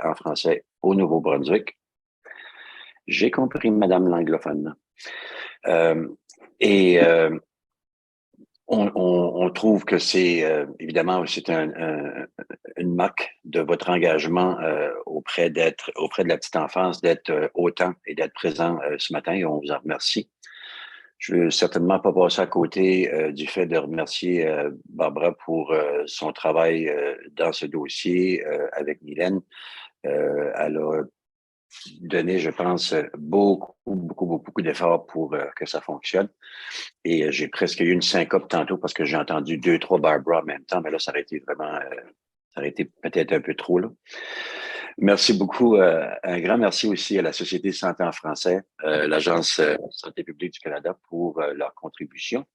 en français au Nouveau-Brunswick. J'ai compris, Madame l'anglophone. On trouve que c'est évidemment c'est une marque de votre engagement auprès de la petite enfance d'être autant et d'être présent ce matin et on vous en remercie. Je ne veux certainement pas passer à côté du fait de remercier Barbara pour son travail dans ce dossier avec Mylène. Elle a donné, je pense, beaucoup d'efforts pour que ça fonctionne. Et j'ai presque eu une syncope tantôt parce que j'ai entendu 2-3 Barbara en même temps, mais là, ça aurait été vraiment, ça aurait été peut-être un peu trop, là. Merci beaucoup. Un grand merci aussi à la Société Santé en français, l'Agence Santé publique du Canada pour leur contribution.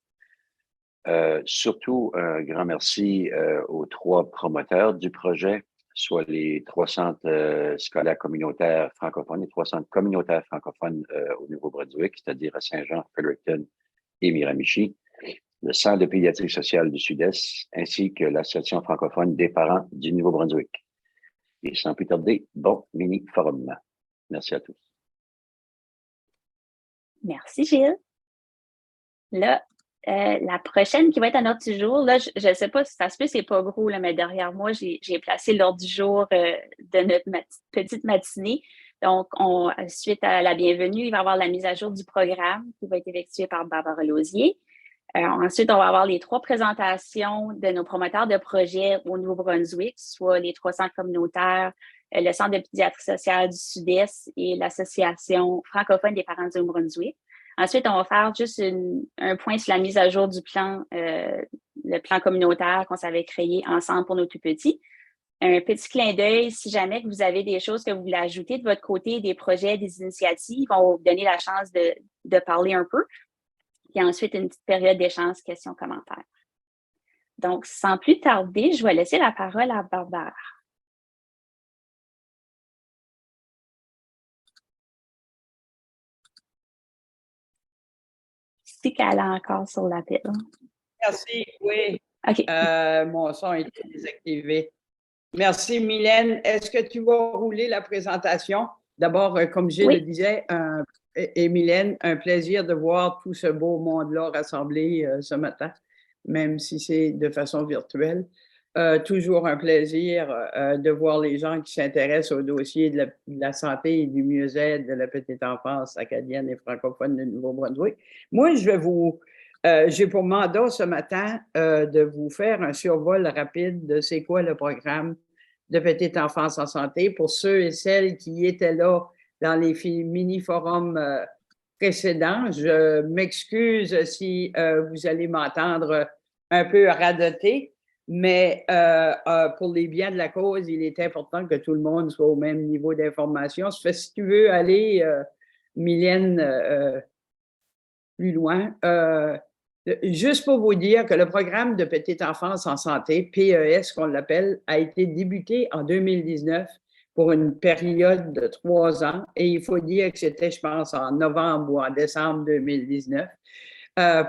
Surtout, un grand merci aux 3 promoteurs du projet, soit les 3 centres scolaires communautaires francophones, les 3 centres communautaires francophones au Nouveau-Brunswick, c'est-à-dire à Saint-Jean, Fredericton et Miramichi, le Centre de pédiatrie sociale du Sud-Est, ainsi que l'Association francophone des parents du Nouveau-Brunswick. Et sans plus tarder, bon mini-forum. Merci à tous. Merci, Gilles. Là, la prochaine qui va être à l'ordre du jour, là, je ne sais pas si ça se peut, c'est pas gros, là, mais derrière moi, j'ai placé l'ordre du jour de notre petite matinée. Donc, suite à la bienvenue, il va y avoir la mise à jour du programme qui va être effectuée par Barbara Lausier. Ensuite, on va avoir les 3 présentations de nos promoteurs de projets au Nouveau-Brunswick, soit les 3 centres communautaires, le Centre de pédiatrie sociale du Sud-Est et l'Association francophone des parents du Nouveau-Brunswick. Ensuite, on va faire juste un point sur la mise à jour du plan, le plan communautaire qu'on s'avait créé ensemble pour nos tout-petits. Un petit clin d'œil, si jamais que vous avez des choses que vous voulez ajouter de votre côté, des projets, des initiatives, on va vous donner la chance de parler un peu. Puis ensuite, une petite période d'échange, questions, commentaires. Donc, sans plus tarder, je vais laisser la parole à Barbara. C'est qu'elle est encore sur l'appel. Merci, oui. OK. Mon son est désactivé. Merci, Mylène. Est-ce que tu vas rouler la présentation? D'abord, comme Gilles le disait, et Mylène, un plaisir de voir tout ce beau monde-là rassemblé ce matin, même si c'est de façon virtuelle. Toujours un plaisir de voir les gens qui s'intéressent au dossier de la santé et du mieux-être de la petite enfance acadienne et francophone du Nouveau-Brunswick. Moi, j'ai pour mandat ce matin de vous faire un survol rapide de c'est quoi le programme de petite enfance en santé pour ceux et celles qui étaient là dans les mini-forums précédents. Je m'excuse si vous allez m'entendre un peu radoter, mais pour les biens de la cause, il est important que tout le monde soit au même niveau d'information. Si tu veux aller, Mylène, plus loin, juste pour vous dire que le programme de petite enfance en santé, PES qu'on l'appelle, a été débuté en 2019 pour une période de 3 ans. Et il faut dire que c'était, je pense, en novembre ou en décembre 2019,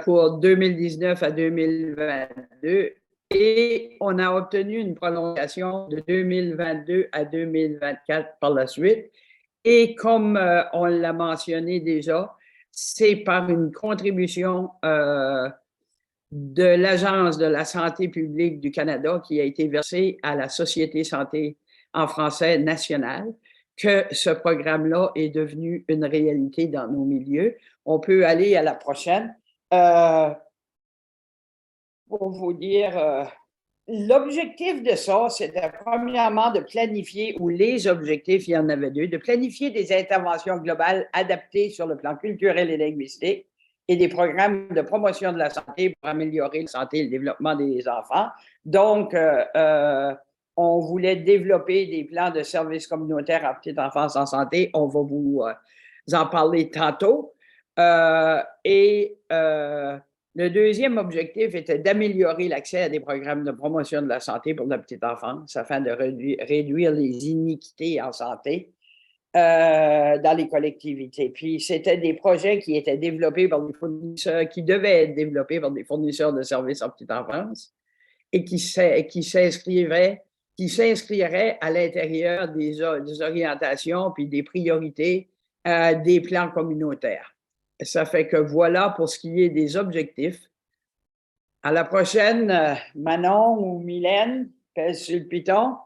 pour 2019 à 2022. Et on a obtenu une prolongation de 2022 à 2024 par la suite. Et comme on l'a mentionné déjà, c'est par une contribution de l'Agence de la santé publique du Canada qui a été versée à la Société santé en français nationale que ce programme-là est devenu une réalité dans nos milieux. On peut aller à la prochaine. Pour vous dire, l'objectif de ça, c'était premièrement de planifier, ou les objectifs, il y en avait 2, de planifier des interventions globales adaptées sur le plan culturel et linguistique et des programmes de promotion de la santé pour améliorer la santé et le développement des enfants. Donc, on voulait développer des plans de services communautaires en petite enfance en santé. On va vous en parler tantôt. Le deuxième objectif était d'améliorer l'accès à des programmes de promotion de la santé pour la petite enfance afin de réduire les iniquités en santé dans les collectivités. Puis, c'était des projets qui étaient développés par des fournisseurs, qui devaient être développés par des fournisseurs de services en petite enfance et qui s'inscrivaient qui s'inscrirait à l'intérieur des orientations puis des priorités des plans communautaires. Ça fait que voilà pour ce qui est des objectifs. À la prochaine, Manon ou Mylène, pèse sur le piton.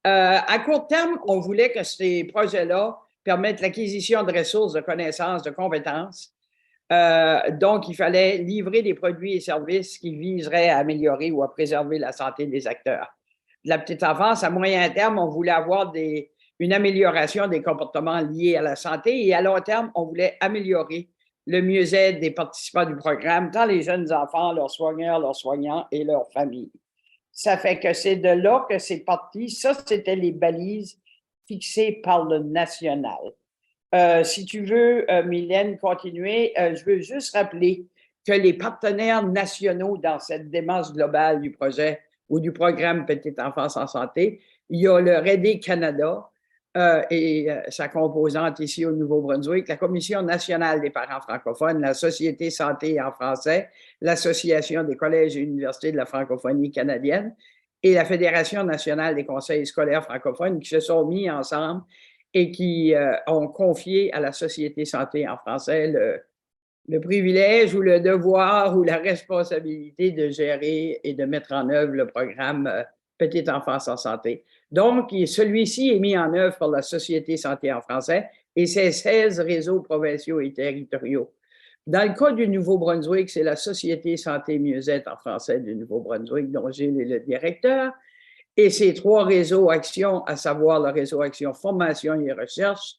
À court terme, on voulait que ces projets-là permettent l'acquisition de ressources, de connaissances, de compétences. Donc, il fallait livrer des produits et services qui viseraient à améliorer ou à préserver la santé des acteurs. De la petite enfance, à moyen terme, on voulait avoir une amélioration des comportements liés à la santé et à long terme, on voulait améliorer le mieux-être des participants du programme, tant les jeunes enfants, leurs soignants et leurs familles. Ça fait que c'est de là que c'est parti. Ça, c'était les balises fixées par le national. Si tu veux, Mylène, continuer, je veux juste rappeler que les partenaires nationaux dans cette démarche globale du projet ou du programme Petite enfance en santé, il y a le REDE Canada et sa composante ici au Nouveau-Brunswick, la Commission nationale des parents francophones, la Société santé en français, l'Association des collèges et universités de la francophonie canadienne et la Fédération nationale des conseils scolaires francophones qui se sont mis ensemble et qui ont confié à la Société santé en français le privilège ou le devoir ou la responsabilité de gérer et de mettre en œuvre le programme Petite enfance en santé. Donc, celui-ci est mis en œuvre par la Société santé en français et ses 16 réseaux provinciaux et territoriaux. Dans le cas du Nouveau-Brunswick, c'est la Société santé mieux-être en français du Nouveau-Brunswick, dont Gilles est le directeur. Et ces 3 réseaux actions, à savoir le réseau action formation et recherche,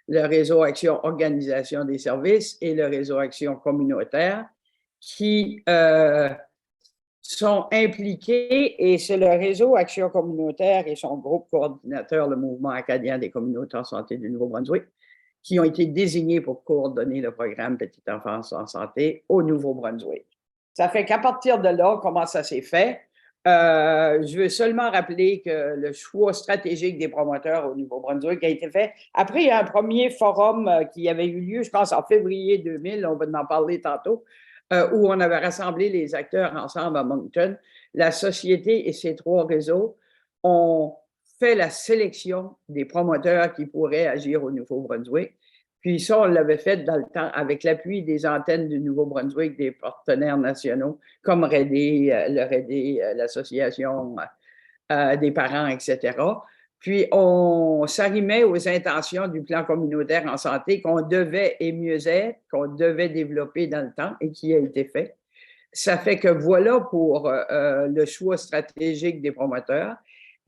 le réseau action organisation des services et le réseau action communautaire, qui sont impliqués, et c'est le réseau action communautaire et son groupe coordinateur, le mouvement acadien des communautés en santé du Nouveau-Brunswick, qui ont été désignés pour coordonner le programme Petite enfance en santé au Nouveau-Brunswick. Ça fait qu'à partir de là, comment ça s'est fait? Je veux seulement rappeler que le choix stratégique des promoteurs au Nouveau-Brunswick a été fait après un premier forum qui avait eu lieu, je pense, en février 2000, on va en parler tantôt, où on avait rassemblé les acteurs ensemble à Moncton. La société et ses 3 réseaux ont fait la sélection des promoteurs qui pourraient agir au Nouveau-Brunswick. Puis ça, on l'avait fait dans le temps avec l'appui des antennes du Nouveau-Brunswick, des partenaires nationaux comme le REDE, l'Association des parents, etc. Puis on s'arrimait aux intentions du plan communautaire en santé qu'on devait et mieux-être, qu'on devait développer dans le temps et qui a été fait. Ça fait que voilà pour le choix stratégique des promoteurs.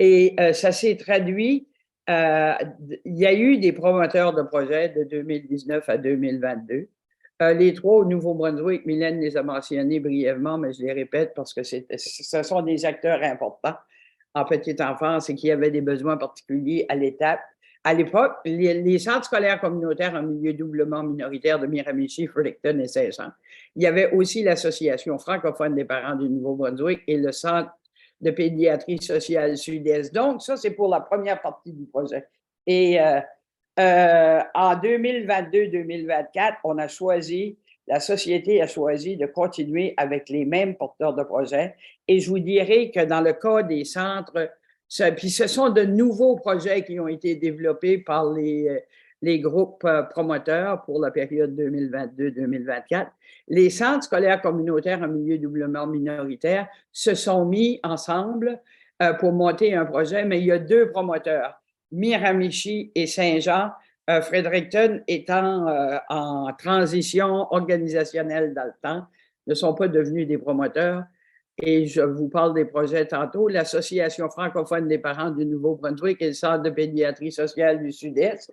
Et ça s'est traduit, il y a eu des promoteurs de projets de 2019 à 2022. Les 3 au Nouveau-Brunswick, Mylène les a mentionnés brièvement, mais je les répète parce que ce sont des acteurs importants en petite enfance et qui avaient des besoins particuliers à l'étape. À l'époque, les centres scolaires communautaires en milieu doublement minoritaire de Miramichi, Fredericton et Saint-Jean. Il y avait aussi l'Association francophone des parents du Nouveau-Brunswick et le Centre de pédiatrie sociale sud-est. Donc, ça, c'est pour la première partie du projet. Et en 2022-2024, la société a choisi de continuer avec les mêmes porteurs de projets. Et je vous dirais que dans le cas des centres, puis ce sont de nouveaux projets qui ont été développés par les groupes promoteurs pour la période 2022-2024. Les centres scolaires communautaires en milieu doublement minoritaire se sont mis ensemble pour monter un projet, mais il y a 2 promoteurs, Miramichi et Saint-Jean, Fredericton étant en transition organisationnelle dans le temps, ne sont pas devenus des promoteurs. Et je vous parle des projets tantôt. L'Association francophone des parents du Nouveau-Brunswick et le Centre de pédiatrie sociale du Sud-Est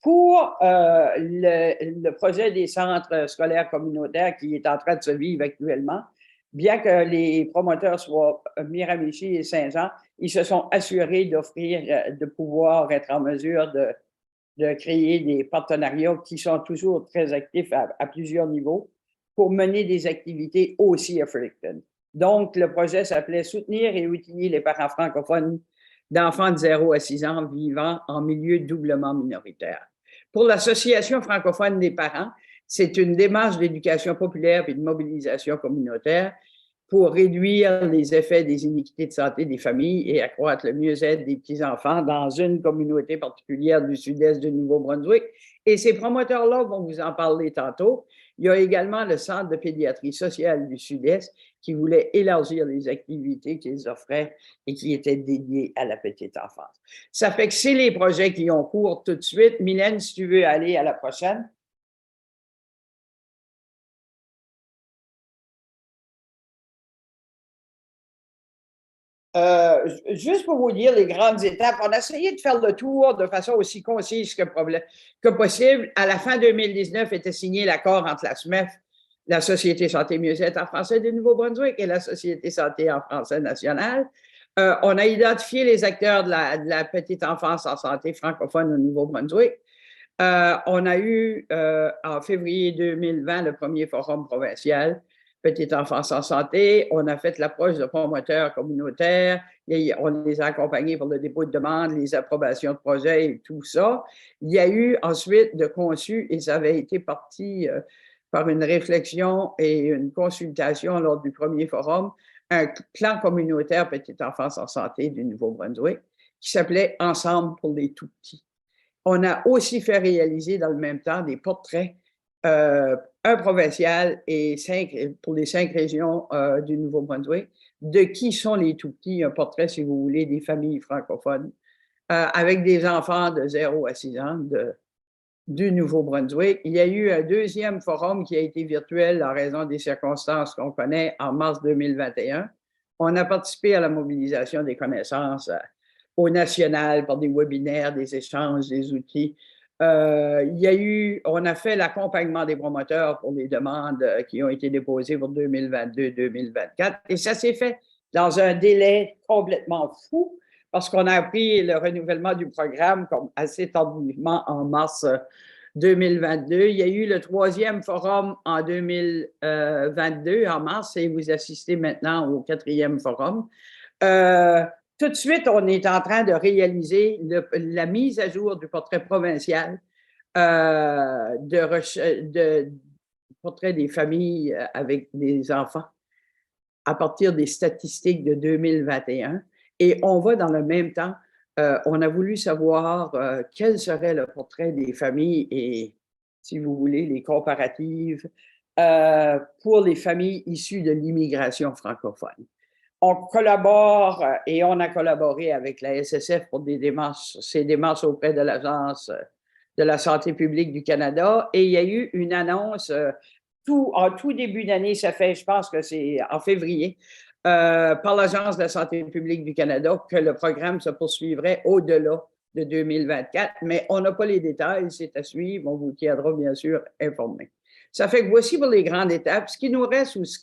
pour le projet des centres scolaires communautaires qui est en train de se vivre actuellement. Bien que les promoteurs soient Miramichi et Saint-Jean, ils se sont assurés d'offrir, de pouvoir être en mesure de créer des partenariats qui sont toujours très actifs à plusieurs niveaux pour mener des activités aussi à Fredericton. Donc, le projet s'appelait « Soutenir et outiller les parents francophones d'enfants de 0 à 6 ans vivant en milieu doublement minoritaire ». Pour l'Association francophone des parents, c'est une démarche d'éducation populaire et de mobilisation communautaire pour réduire les effets des iniquités de santé des familles et accroître le mieux-être des petits-enfants dans une communauté particulière du sud-est du Nouveau-Brunswick. Et ces promoteurs-là vont vous en parler tantôt. Il y a également le Centre de pédiatrie sociale du Sud-Est qui voulait élargir les activités qu'ils offraient et qui étaient dédiées à la petite enfance. Ça fait que c'est les projets qui ont cours tout de suite. Mylène, si tu veux aller à la prochaine. Juste pour vous dire les grandes étapes, on a essayé de faire le tour de façon aussi concise que possible. À la fin 2019 était signé l'accord entre la SMEF, la Société Santé Mieux-être en français du Nouveau-Brunswick, et la Société Santé en français nationale. On a identifié les acteurs de la petite enfance en santé francophone au Nouveau-Brunswick. On a eu en février 2020 le premier forum provincial Petite enfance en santé. On a fait l'approche de promoteurs communautaires. On les a accompagnés pour le dépôt de demande, les approbations de projets et tout ça. Il y a eu ensuite de conçu, et ça avait été parti par une réflexion et une consultation lors du premier forum, un plan communautaire Petite enfance en santé du Nouveau-Brunswick qui s'appelait Ensemble pour les tout-petits. On a aussi fait réaliser dans le même temps des portraits, un provincial et 5 pour les 5 régions du Nouveau-Brunswick, de qui sont les tout-petits, un portrait, si vous voulez, des familles francophones, avec des enfants de 0 à 6 ans du Nouveau-Brunswick. Il y a eu un deuxième forum qui a été virtuel en raison des circonstances qu'on connaît en mars 2021. On a participé à la mobilisation des connaissances au national par des webinaires, des échanges, des outils. On a fait l'accompagnement des promoteurs pour les demandes qui ont été déposées pour 2022-2024 et ça s'est fait dans un délai complètement fou parce qu'on a appris le renouvellement du programme comme assez tardivement en mars 2022. Il y a eu le 3e forum en 2022, en mars, et vous assistez maintenant au 4e forum. Tout de suite, on est en train de réaliser la mise à jour du portrait provincial, de portrait des familles avec des enfants à partir des statistiques de 2021. Et on va dans le même temps, on a voulu savoir quel serait le portrait des familles et, si vous voulez, les comparatives pour les familles issues de l'immigration francophone. On collabore et on a collaboré avec la SSF pour ces démarches auprès de l'Agence de la santé publique du Canada. Et il y a eu une annonce en tout début d'année, ça fait, je pense que c'est en février, par l'Agence de la santé publique du Canada, que le programme se poursuivrait au-delà de 2024. Mais on n'a pas les détails, c'est à suivre. On vous tiendra bien sûr informé. Ça fait que voici pour les grandes étapes. Ce qui nous reste ou ce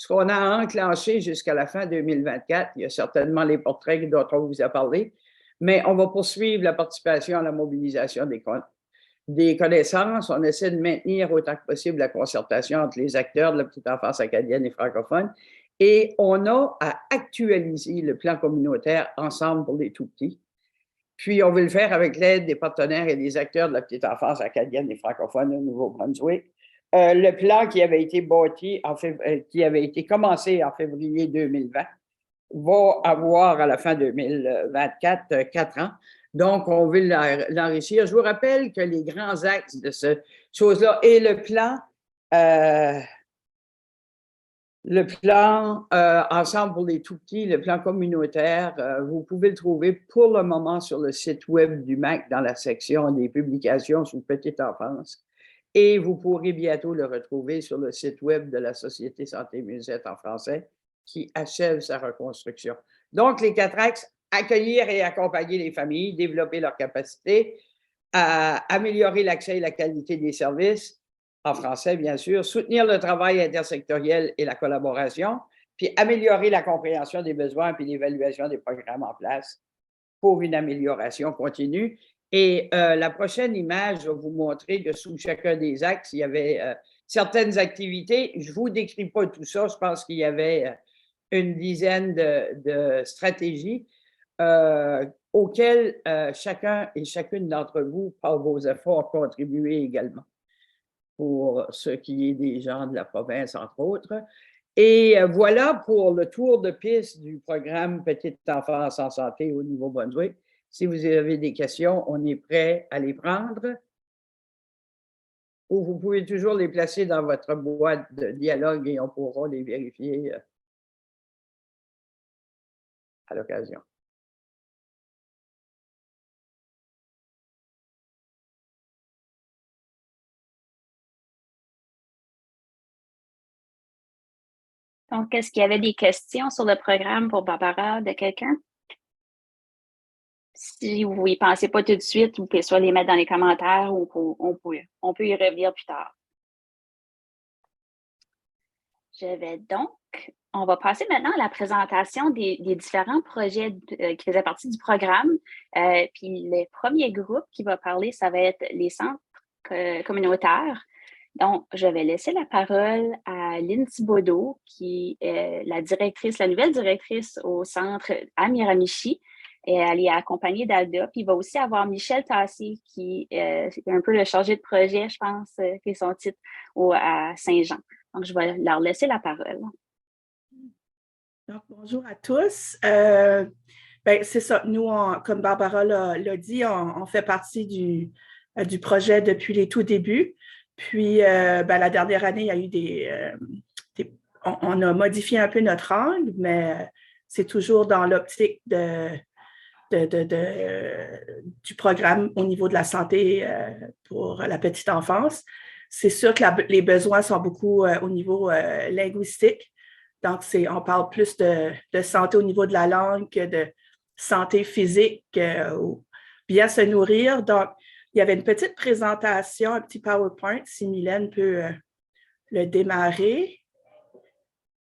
qu'on a enclenché jusqu'à la fin 2024, il y a certainement les portraits dont on vous a parlé, mais on va poursuivre la participation à la mobilisation des connaissances. On essaie de maintenir autant que possible la concertation entre les acteurs de la petite enfance acadienne et francophone. Et on a à actualiser le plan communautaire Ensemble pour les tout-petits. Puis, on veut le faire avec l'aide des partenaires et des acteurs de la petite enfance acadienne et francophone au Nouveau-Brunswick. Le plan qui avait été bâti, qui avait été commencé en février 2020, va avoir à la fin 2024 4 ans. Donc, on veut l'enrichir. Je vous rappelle que les grands axes de cette chose-là et le plan Ensemble pour les tout-petits, le plan communautaire, vous pouvez le trouver pour le moment sur le site web du MAC dans la section des publications sous petite enfance. Et vous pourrez bientôt le retrouver sur le site web de la Société Santé Mieux-être en français qui achève sa reconstruction. Donc, les 4 axes, accueillir et accompagner les familles, développer leurs capacités, améliorer l'accès et la qualité des services, en français, bien sûr, soutenir le travail intersectoriel et la collaboration, puis améliorer la compréhension des besoins puis l'évaluation des programmes en place pour une amélioration continue. Et la prochaine image va vous montrer que sous chacun des axes, il y avait certaines activités. Je ne vous décris pas tout ça. Je pense qu'il y avait une dizaine de stratégies auxquelles chacun et chacune d'entre vous, par vos efforts, contribuez également, pour ce qui est des gens de la province, entre autres. Et voilà pour le tour de piste du programme Petite enfance en santé au Nouveau-Brunswick. Si vous avez des questions, on est prêt à les prendre. Ou vous pouvez toujours les placer dans votre boîte de dialogue et on pourra les vérifier à l'occasion. Donc, est-ce qu'il y avait des questions sur le programme pour Barbara de quelqu'un? Si vous n'y pensez pas tout de suite, vous pouvez soit les mettre dans les commentaires ou on peut y revenir plus tard. On va passer maintenant à la présentation des différents projets qui faisaient partie du programme. Puis le premier groupe qui va parler, ça va être les centres communautaires. Donc, je vais laisser la parole à Lynn Thibodeau, qui est la nouvelle directrice au centre à Miramichi. Et elle est accompagnée d'Alda. Puis il va aussi avoir Michel Tassé, qui est un peu le chargé de projet, je pense, qui est son titre, à Saint-Jean. Donc, je vais leur laisser la parole. Donc, bonjour à tous. C'est ça, nous, comme Barbara l'a dit, on fait partie du projet depuis les tout débuts. Puis, la dernière année, il y a eu on a modifié un peu notre angle, mais c'est toujours dans l'optique du programme au niveau de la santé pour la petite enfance. C'est sûr que les besoins sont beaucoup au niveau linguistique. Donc, on parle plus de santé au niveau de la langue que de santé physique, bien se nourrir. Donc, il y avait une petite présentation, un petit PowerPoint, si Mylène peut le démarrer.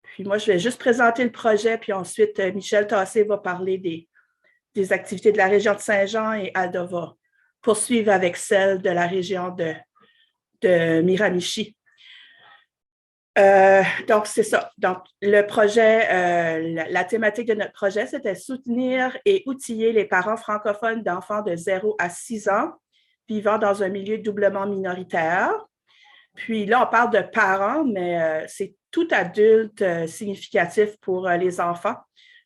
Puis moi, je vais juste présenter le projet, puis ensuite, Michel Tassé va parler des activités de la région de Saint-Jean et Alda va poursuivre avec celle de la région de Miramichi. Donc, c'est ça. Donc, le projet, la thématique de notre projet, c'était soutenir et outiller les parents francophones d'enfants de 0 à 6 ans vivant dans un milieu doublement minoritaire. Puis là, on parle de parents, mais c'est tout adulte significatif pour les enfants.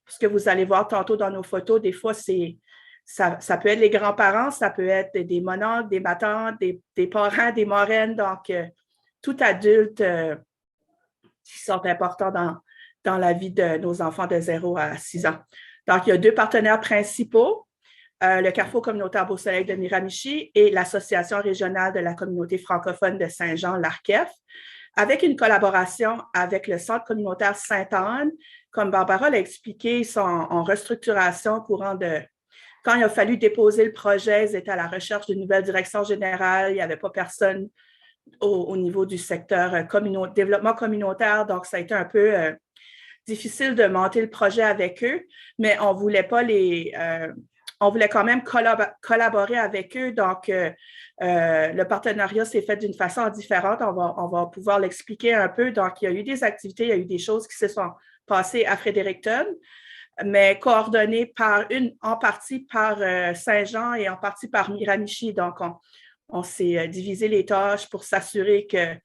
Ce que vous allez voir tantôt dans nos photos, des fois, ça peut être les grands-parents, ça peut être des mononcles, des matantes, des parents, des marraines, donc tout adulte qui sont importants dans la vie de nos enfants de 0 à 6 ans. Donc, il y a 2 partenaires principaux, le Carrefour communautaire Beau-Soleil de Miramichi et l'Association régionale de la communauté francophone de Saint-Jean, l'ARCEF, avec une collaboration avec le Centre communautaire Sainte-Anne. Comme Barbara l'a expliqué, ils sont en restructuration au courant de... Quand il a fallu déposer le projet, ils étaient à la recherche d'une nouvelle direction générale. Il n'y avait pas personne au niveau du secteur développement communautaire. Donc, ça a été un peu difficile de monter le projet avec eux, mais on voulait pas on voulait quand même collaborer avec eux. Donc, le partenariat s'est fait d'une façon différente. On va pouvoir l'expliquer un peu. Donc, il y a eu des activités, il y a eu des choses qui se sont passées à Fredericton, mais coordonnées en partie par Saint-Jean et en partie par Miramichi. Donc, on s'est divisé les tâches pour s'assurer qu'il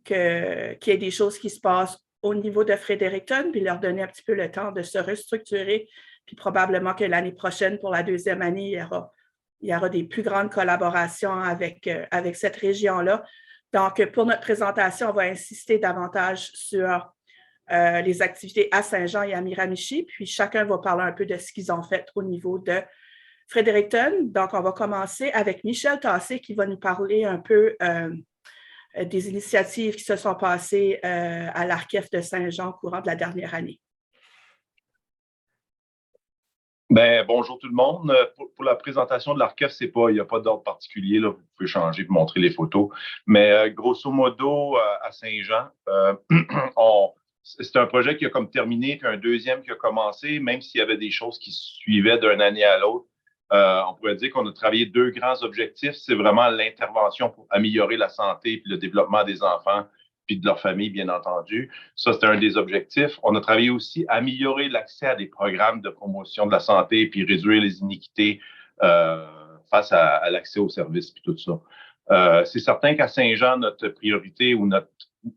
y ait des choses qui se passent au niveau de Fredericton, puis leur donner un petit peu le temps de se restructurer. Puis probablement que l'année prochaine, pour la 2e année, il y aura des plus grandes collaborations avec cette région-là. Donc, pour notre présentation, on va insister davantage sur les activités à Saint-Jean et à Miramichi, puis chacun va parler un peu de ce qu'ils ont fait au niveau de Fredericton. Donc, on va commencer avec Michel Tassé qui va nous parler un peu des initiatives qui se sont passées à l'ARCEF de Saint-Jean au courant de la dernière année. Bonjour tout le monde. Pour la présentation de l'ARCEF, il n'y a pas d'ordre particulier. Là. Vous pouvez changer et montrer les photos. Mais grosso modo, à Saint-Jean, c'est un projet qui a comme terminé, puis un deuxième qui a commencé, même s'il y avait des choses qui suivaient d'une année à l'autre. On pourrait dire qu'on a travaillé 2 grands objectifs. C'est vraiment l'intervention pour améliorer la santé et le développement des enfants puis de leur famille, bien entendu. Ça, c'était un des objectifs. On a travaillé aussi à améliorer l'accès à des programmes de promotion de la santé puis réduire les iniquités face à l'accès aux services puis tout ça. C'est certain qu'à Saint-Jean, notre priorité ou notre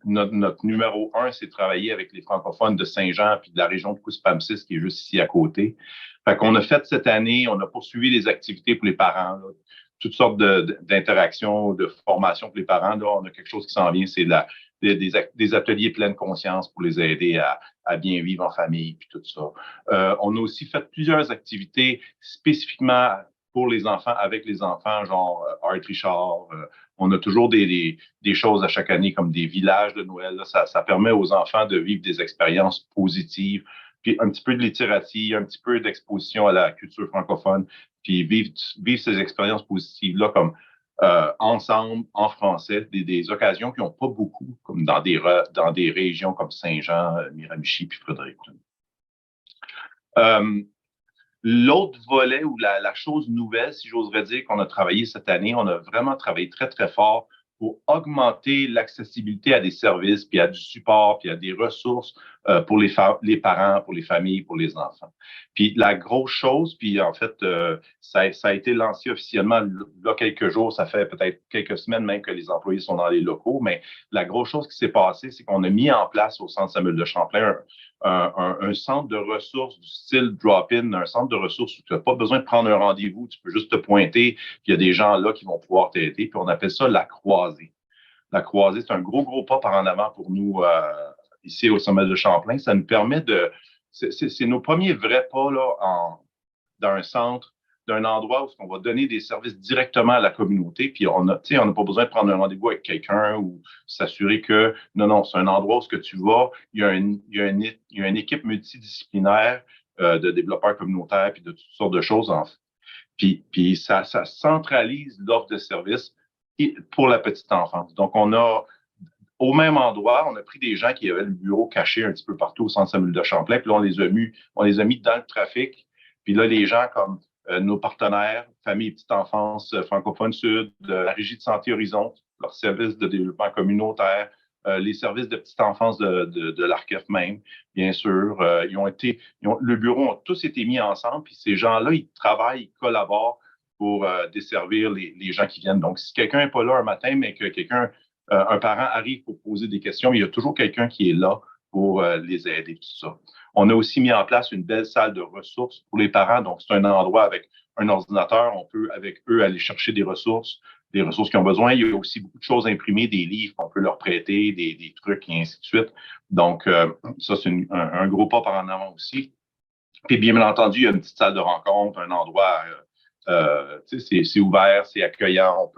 notre numéro 1, c'est de travailler avec les francophones de Saint-Jean puis de la région de Roussepamsis, qui est juste ici à côté. Fait qu'on a fait cette année, on a poursuivi les activités pour les parents, là, toutes sortes d'interactions, de formations pour les parents. Là, on a quelque chose qui s'en vient, c'est des ateliers pleine conscience pour les aider à bien vivre en famille, puis tout ça. On a aussi fait plusieurs activités spécifiquement pour les enfants, avec les enfants, genre Art Richard. On a toujours des choses à chaque année, comme des villages de Noël. Là. Ça permet aux enfants de vivre des expériences positives, puis un petit peu de littératie, un petit peu d'exposition à la culture francophone, puis vivre ces expériences positives-là comme ensemble, en français, des occasions qui n'ont pas beaucoup, comme dans des régions comme Saint-Jean, Miramichi, puis Fredericton. L'autre volet ou la chose nouvelle, si j'oserais dire, qu'on a travaillé cette année, on a vraiment travaillé très, très fort pour augmenter l'accessibilité à des services, puis à du support, puis à des ressources pour les parents, pour les familles, pour les enfants. Puis la grosse chose, puis en fait, ça a été lancé officiellement là quelques jours, ça fait peut-être quelques semaines même que les employés sont dans les locaux, mais la grosse chose qui s'est passée, c'est qu'on a mis en place au Centre Samuel de Champlain un centre de ressources du style drop-in, un centre de ressources où tu n'as pas besoin de prendre un rendez-vous, tu peux juste te pointer, puis il y a des gens là qui vont pouvoir t'aider, puis on appelle ça la croisée. La croisée, c'est un gros pas par en avant pour nous ici au Sommet de Champlain. Ça nous permet c'est nos premiers vrais pas là, dans un centre, d'un endroit où on va donner des services directement à la communauté, puis on n'a pas besoin de prendre un rendez-vous avec quelqu'un ou s'assurer que, non, c'est un endroit où ce que tu vas, il y a une équipe multidisciplinaire de développeurs communautaires puis de toutes sortes de choses. Puis ça centralise l'offre de services pour la petite enfance. Donc, on a, au même endroit, on a pris des gens qui avaient le bureau caché un petit peu partout au Centre Samuel de Champlain, puis là, on les a mis dans le trafic. Puis là, les gens comme nos partenaires, Famille et Petite Enfance francophone Sud, la Régie de Santé Horizon, leur service de développement communautaire, les services de petite enfance de l'ARCEF même, bien sûr. Le bureau ont tous été mis ensemble, puis ces gens-là, ils travaillent, ils collaborent pour desservir les gens qui viennent. Donc, si quelqu'un n'est pas là un matin, mais que un parent arrive pour poser des questions, il y a toujours quelqu'un qui est là pour les aider, tout ça. On a aussi mis en place une belle salle de ressources pour les parents. Donc, c'est un endroit avec un ordinateur. On peut, avec eux, aller chercher des ressources qu'ils ont besoin. Il y a aussi beaucoup de choses imprimées, des livres qu'on peut leur prêter, des trucs et ainsi de suite. Donc, ça, c'est un gros pas par en avant aussi. Puis, bien entendu, il y a une petite salle de rencontre, un endroit, c'est ouvert, c'est accueillant.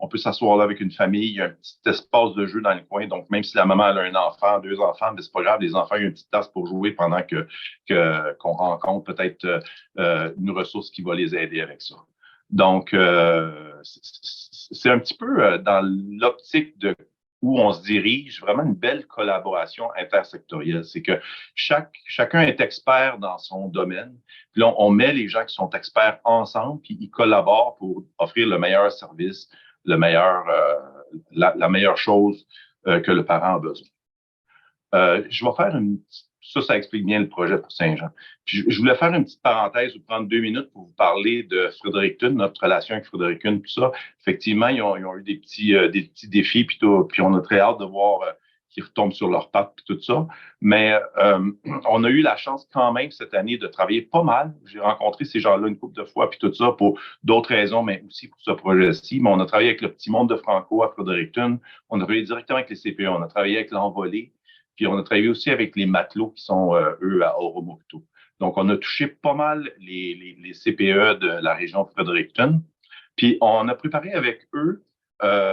On peut s'asseoir là avec une famille. Il y a un petit espace de jeu dans le coin. Donc, même si la maman a un enfant, 2 enfants, mais c'est pas grave. Les enfants, il y a une petite tasse pour jouer pendant qu'on rencontre peut-être une ressource qui va les aider avec ça. Donc, c'est un petit peu dans l'optique de où on se dirige, vraiment une belle collaboration intersectorielle. C'est que chacun est expert dans son domaine. Puis là, on met les gens qui sont experts ensemble, puis ils collaborent pour offrir le meilleur service, la meilleure chose que le parent a besoin. Je vais faire ça explique bien le projet pour Saint-Jean. Puis je voulais faire une petite parenthèse ou prendre 2 minutes pour vous parler de Fredericton, notre relation avec Fredericton, tout ça. Effectivement, ils ont eu des petits défis, puis on a très hâte de voir qu'ils retombent sur leurs pattes, puis tout ça. Mais on a eu la chance quand même cette année de travailler pas mal. J'ai rencontré ces gens-là une couple de fois, puis tout ça pour d'autres raisons, mais aussi pour ce projet-ci. Mais on a travaillé avec le Petit Monde de Franco à Fredericton. On a travaillé directement avec les CPE. On a travaillé avec l'Envolée. Puis on a travaillé aussi avec les matelots qui sont, eux, à Oromocto. Donc, on a touché pas mal les CPE de la région de Fredericton. Puis, on a préparé avec eux,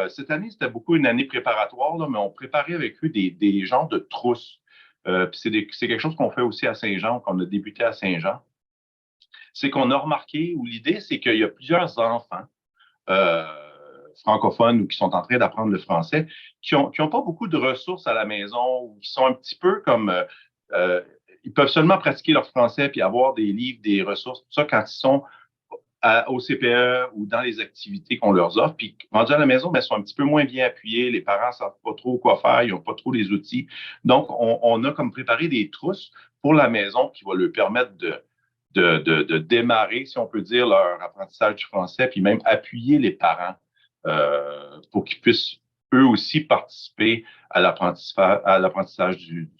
cette année, c'était beaucoup une année préparatoire, là, mais on préparait avec eux des genres de trousses. Puis, c'est quelque chose qu'on fait aussi à Saint-Jean, qu'on a débuté à Saint-Jean. C'est qu'on a remarqué, ou l'idée, c'est qu'il y a plusieurs enfants francophones ou qui sont en train d'apprendre le français, qui ont pas beaucoup de ressources à la maison ou qui sont un petit peu comme ils peuvent seulement pratiquer leur français puis avoir des livres, des ressources, tout ça quand ils sont au CPE ou dans les activités qu'on leur offre. Puis rendus à la maison, mais ils sont un petit peu moins bien appuyés. Les parents ne savent pas trop quoi faire, ils n'ont pas trop les outils. Donc, on a comme préparé des trousses pour la maison qui vont leur permettre de démarrer, si on peut dire, leur apprentissage du français, puis même appuyer les parents pour qu'ils puissent eux aussi participer à l'apprentissage du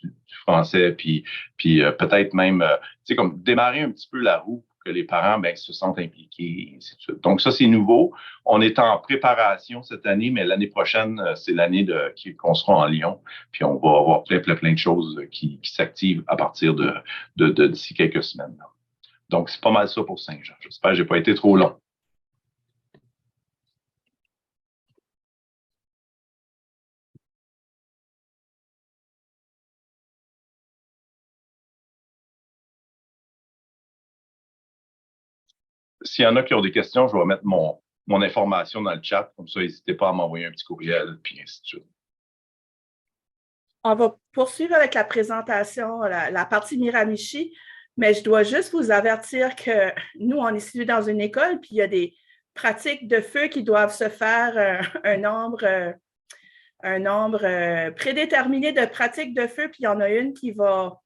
français, puis peut-être même, tu sais, comme démarrer un petit peu la roue pour que les parents se sentent impliqués, et ainsi de suite. Donc ça, c'est nouveau. On est en préparation cette année, mais l'année prochaine, c'est l'année qu'on sera en Lyon, puis on va avoir plein de choses qui s'activent à partir d'ici quelques semaines. Donc, c'est pas mal ça pour Saint-Jean. J'espère que j'ai pas été trop long. S'il y en a qui ont des questions, je vais mettre mon information dans le chat. Comme ça, n'hésitez pas à m'envoyer un petit courriel, puis ainsi de suite. On va poursuivre avec la présentation, la partie Miramichi, mais je dois juste vous avertir que nous, on est situé dans une école, puis il y a des pratiques de feu qui doivent se faire, un nombre prédéterminé de pratiques de feu, puis il y en a une qui va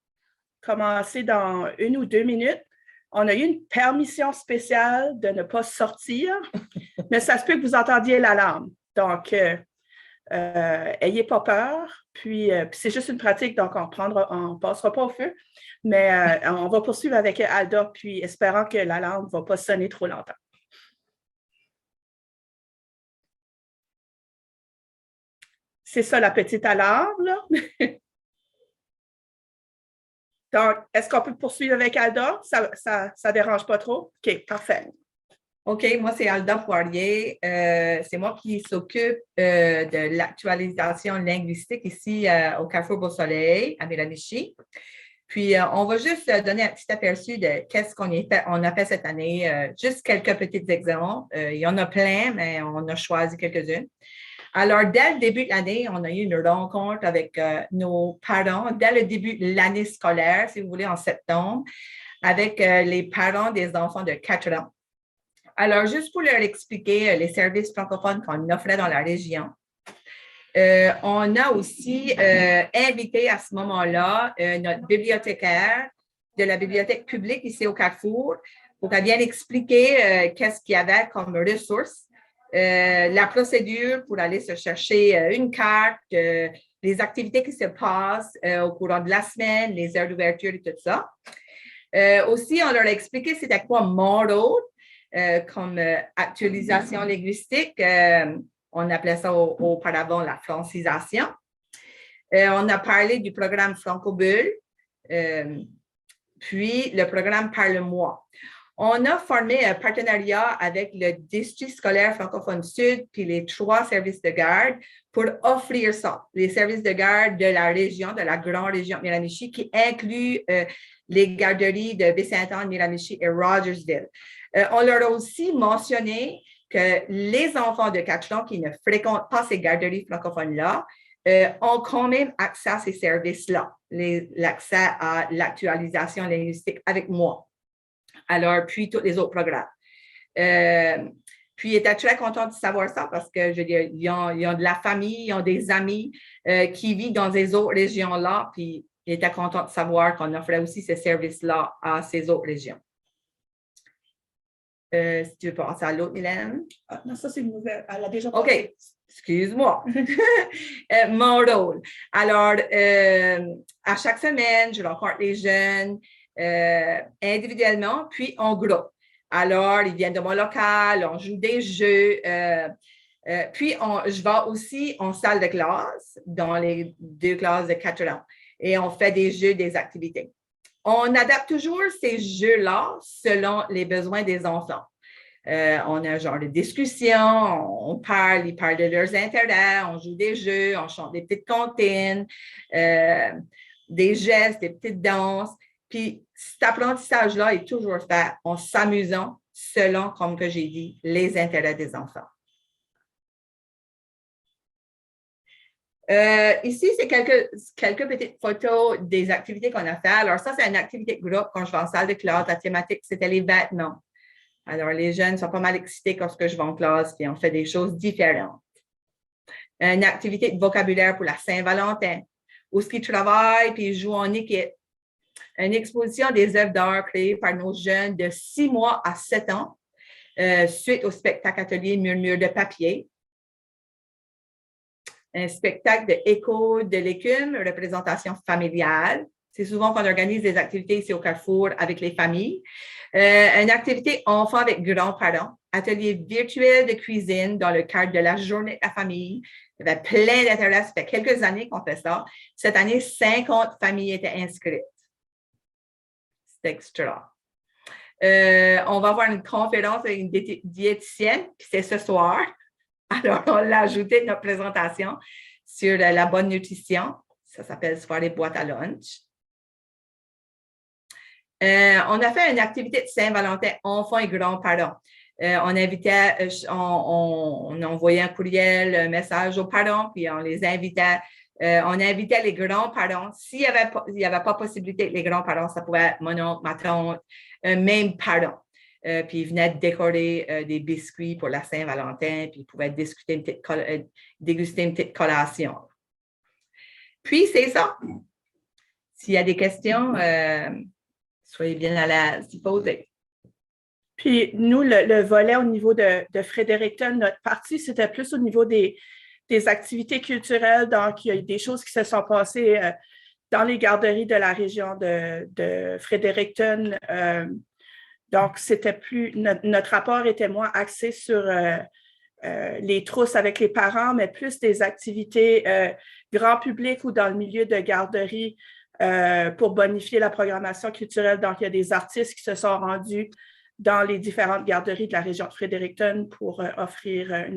commencer dans 1 ou 2 minutes. On a eu une permission spéciale de ne pas sortir, mais ça se peut que vous entendiez l'alarme. Donc, ayez pas peur. Puis c'est juste une pratique, donc on ne passera pas au feu, mais on va poursuivre avec Alda, puis espérant que l'alarme ne va pas sonner trop longtemps. C'est ça la petite alarme, là. Donc, est-ce qu'on peut poursuivre avec Alda? Ça ne dérange pas trop? OK, parfait. OK, moi, c'est Alda Poirier. C'est moi qui s'occupe de l'actualisation linguistique ici au Carrefour Beau-Soleil, à Miramichi. Puis, on va juste donner un petit aperçu de qu'est-ce qu'on a fait cette année. Juste quelques petits exemples. Il y en a plein, mais on a choisi quelques-unes. Alors, dès le début de l'année, on a eu une rencontre avec nos parents, dès le début de l'année scolaire, si vous voulez, en septembre, avec les parents des enfants de 4 ans. Alors, juste pour leur expliquer les services francophones qu'on offrait dans la région, on a aussi invité à ce moment-là notre bibliothécaire de la bibliothèque publique ici au Carrefour pour qu'elle vienne expliquer qu'est-ce qu'il y avait comme ressources. La procédure pour aller se chercher une carte, les activités qui se passent au courant de la semaine, les heures d'ouverture et tout ça. Aussi, on leur a expliqué c'était quoi Model comme actualisation linguistique. On appelait ça auparavant la francisation. On a parlé du programme Francobulle, puis le programme Parle-moi. On a formé un partenariat avec le district scolaire francophone sud puis les 3 services de garde pour offrir ça, les services de garde de la région, de la grande région de Miramichi, qui inclut les garderies de Baie-Sainte-Anne, Miramichi et Rogersville. On leur a aussi mentionné que les enfants de 4 ans qui ne fréquentent pas ces garderies francophones-là ont quand même accès à ces services-là, l'accès à l'actualisation linguistique avec moi. Alors, puis tous les autres programmes. Puis, ils étaient très contents de savoir ça parce que, je veux dire, ils ont de la famille, ils ont des amis qui vivent dans ces autres régions-là, puis ils étaient contents de savoir qu'on offrait aussi ces services-là à ces autres régions. Si tu veux passer à l'autre, Mylène. Ah, non, ça, c'est une nouvelle. Elle a déjà passé. OK. Excuse-moi. Mon rôle. Alors, à chaque semaine, je rencontre les jeunes individuellement, puis en groupe. Alors, ils viennent de mon local, on joue des jeux. Puis, je vais aussi en salle de classe, dans les 2 classes de 4 ans, et on fait des jeux, des activités. On adapte toujours ces jeux-là selon les besoins des enfants. On a un genre de discussion, ils parlent de leurs intérêts, on joue des jeux, on chante des petites comptines, des gestes, des petites danses. Puis cet apprentissage-là est toujours fait en s'amusant selon, comme que j'ai dit, les intérêts des enfants. Ici, c'est quelques petites photos des activités qu'on a fait. Alors ça, c'est une activité de groupe quand je vais en salle de classe. La thématique, c'était les vêtements. Alors, les jeunes sont pas mal excités quand je vais en classe, puis on fait des choses différentes. Une activité de vocabulaire pour la Saint-Valentin, où ils travaillent puis ils jouent en équipe. Une exposition des œuvres d'art créées par nos jeunes de 6 mois à 7 ans, suite au spectacle atelier Murmure de papier. un spectacle de écho de l'écume, représentation familiale. C'est souvent qu'on organise des activités ici au Carrefour avec les familles. Une activité enfant avec grands-parents, atelier virtuel de cuisine dans le cadre de la journée de la famille. Il y avait plein d'intérêts. Ça fait quelques années qu'on fait ça. Cette année, 50 familles étaient inscrites. C'est extra. On va avoir une conférence avec une diététicienne, puis c'est ce soir. Alors, on l'a ajouté dans notre présentation sur la bonne nutrition. Ça s'appelle soirée boîte à lunch. On a fait une activité de Saint-Valentin, enfants et grands-parents. On envoyait un courriel, un message aux parents, puis on les invitait. On invitait les grands-parents. S'il n'y avait pas possibilité, les grands-parents, ça pouvait être mon oncle, ma tante, même parents. Puis ils venaient décorer des biscuits pour la Saint-Valentin, puis ils pouvaient déguster une petite collation. Puis, c'est ça. S'il y a des questions, soyez bien à l'aise d'y poser. Puis nous, le volet au niveau de Fredericton, notre partie, c'était plus au niveau des activités culturelles. Donc, il y a eu des choses qui se sont passées dans les garderies de la région de Fredericton. Donc, c'était plus notre rapport était moins axé sur les trousses avec les parents, mais plus des activités grand public ou dans le milieu de garderie pour bonifier la programmation culturelle. Donc, il y a des artistes qui se sont rendus dans les différentes garderies de la région de Fredericton pour offrir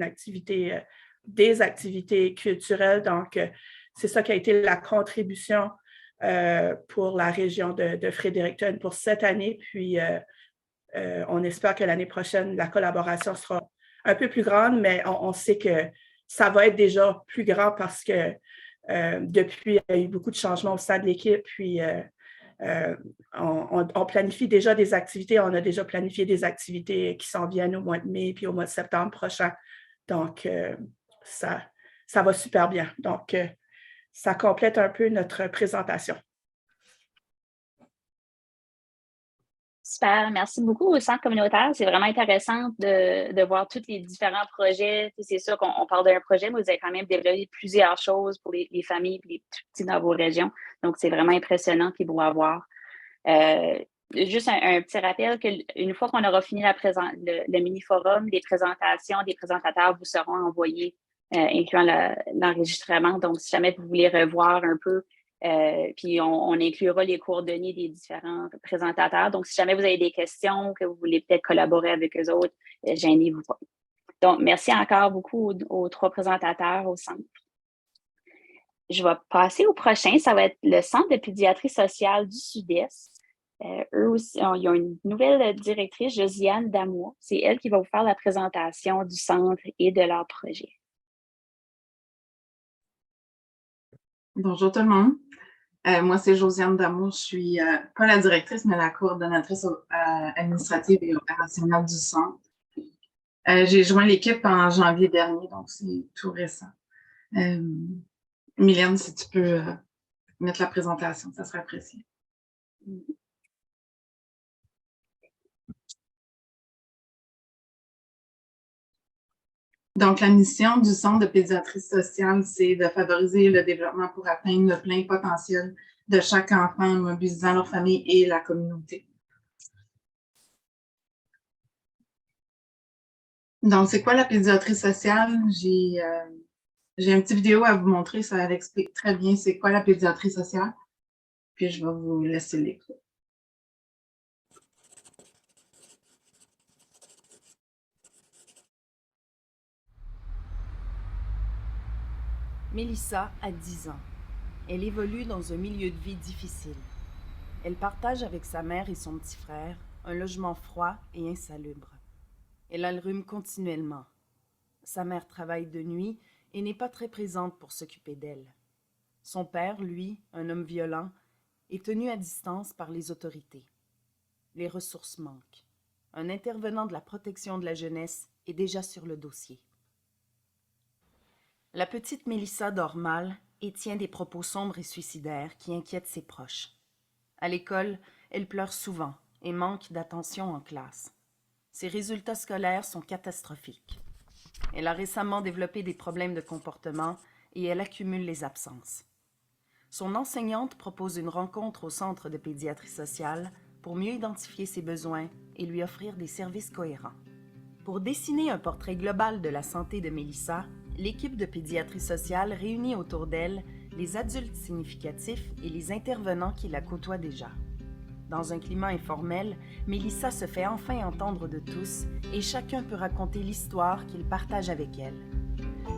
des activités culturelles. Donc, c'est ça qui a été la contribution pour la région de Fredericton pour cette année. Puis, on espère que l'année prochaine, la collaboration sera un peu plus grande, mais on sait que ça va être déjà plus grand parce que depuis, il y a eu beaucoup de changements au sein de l'équipe. Puis, on planifie déjà des activités. On a déjà planifié des activités qui s'en viennent au mois de mai puis au mois de septembre prochain. Donc, ça va super bien. Donc, ça complète un peu notre présentation. Super, merci beaucoup au Centre communautaire. C'est vraiment intéressant de voir tous les différents projets. C'est sûr qu'on parle d'un projet, mais vous avez quand même développé plusieurs choses pour les familles et les tout petits dans vos régions. Donc, c'est vraiment impressionnant puis beau à voir. Juste un petit rappel qu'une fois qu'on aura fini le mini-forum, les présentations des présentateurs vous seront envoyées, incluant l'enregistrement. Donc, si jamais vous voulez revoir un peu, puis on inclura les coordonnées des différents présentateurs. Donc, si jamais vous avez des questions, que vous voulez peut-être collaborer avec eux autres, gênez-vous pas. Donc, merci encore beaucoup aux 3 présentateurs au centre. Je vais passer au prochain. Ça va être le Centre de pédiatrie sociale du Sud-Est. Eux aussi, ils ont une nouvelle directrice, Josiane Damois. C'est elle qui va vous faire la présentation du centre et de leur projet. Bonjour tout le monde. Moi, c'est Josiane Damour. Je suis pas la directrice, mais la coordonnatrice administrative et opérationnelle du centre. J'ai joint l'équipe en janvier dernier, donc c'est tout récent. Mylène, si tu peux mettre la présentation, ça serait apprécié. Donc, la mission du Centre de pédiatrie sociale, c'est de favoriser le développement pour atteindre le plein potentiel de chaque enfant en mobilisant leur famille et la communauté. Donc, c'est quoi la pédiatrie sociale? J'ai une petite vidéo à vous montrer, ça explique très bien c'est quoi la pédiatrie sociale. Puis, je vais vous laisser l'écouter. Mélissa a 10 ans. Elle évolue dans un milieu de vie difficile. Elle partage avec sa mère et son petit frère un logement froid et insalubre. Elle a le rhume continuellement. Sa mère travaille de nuit et n'est pas très présente pour s'occuper d'elle. Son père, lui, un homme violent, est tenu à distance par les autorités. Les ressources manquent. Un intervenant de la protection de la jeunesse est déjà sur le dossier. La petite Mélissa dort mal et tient des propos sombres et suicidaires qui inquiètent ses proches. À l'école, elle pleure souvent et manque d'attention en classe. Ses résultats scolaires sont catastrophiques. Elle a récemment développé des problèmes de comportement et elle accumule les absences. Son enseignante propose une rencontre au centre de pédiatrie sociale pour mieux identifier ses besoins et lui offrir des services cohérents. Pour dessiner un portrait global de la santé de Mélissa, l'équipe de pédiatrie sociale réunit autour d'elle les adultes significatifs et les intervenants qui la côtoient déjà. Dans un climat informel, Mélissa se fait enfin entendre de tous et chacun peut raconter l'histoire qu'il partage avec elle.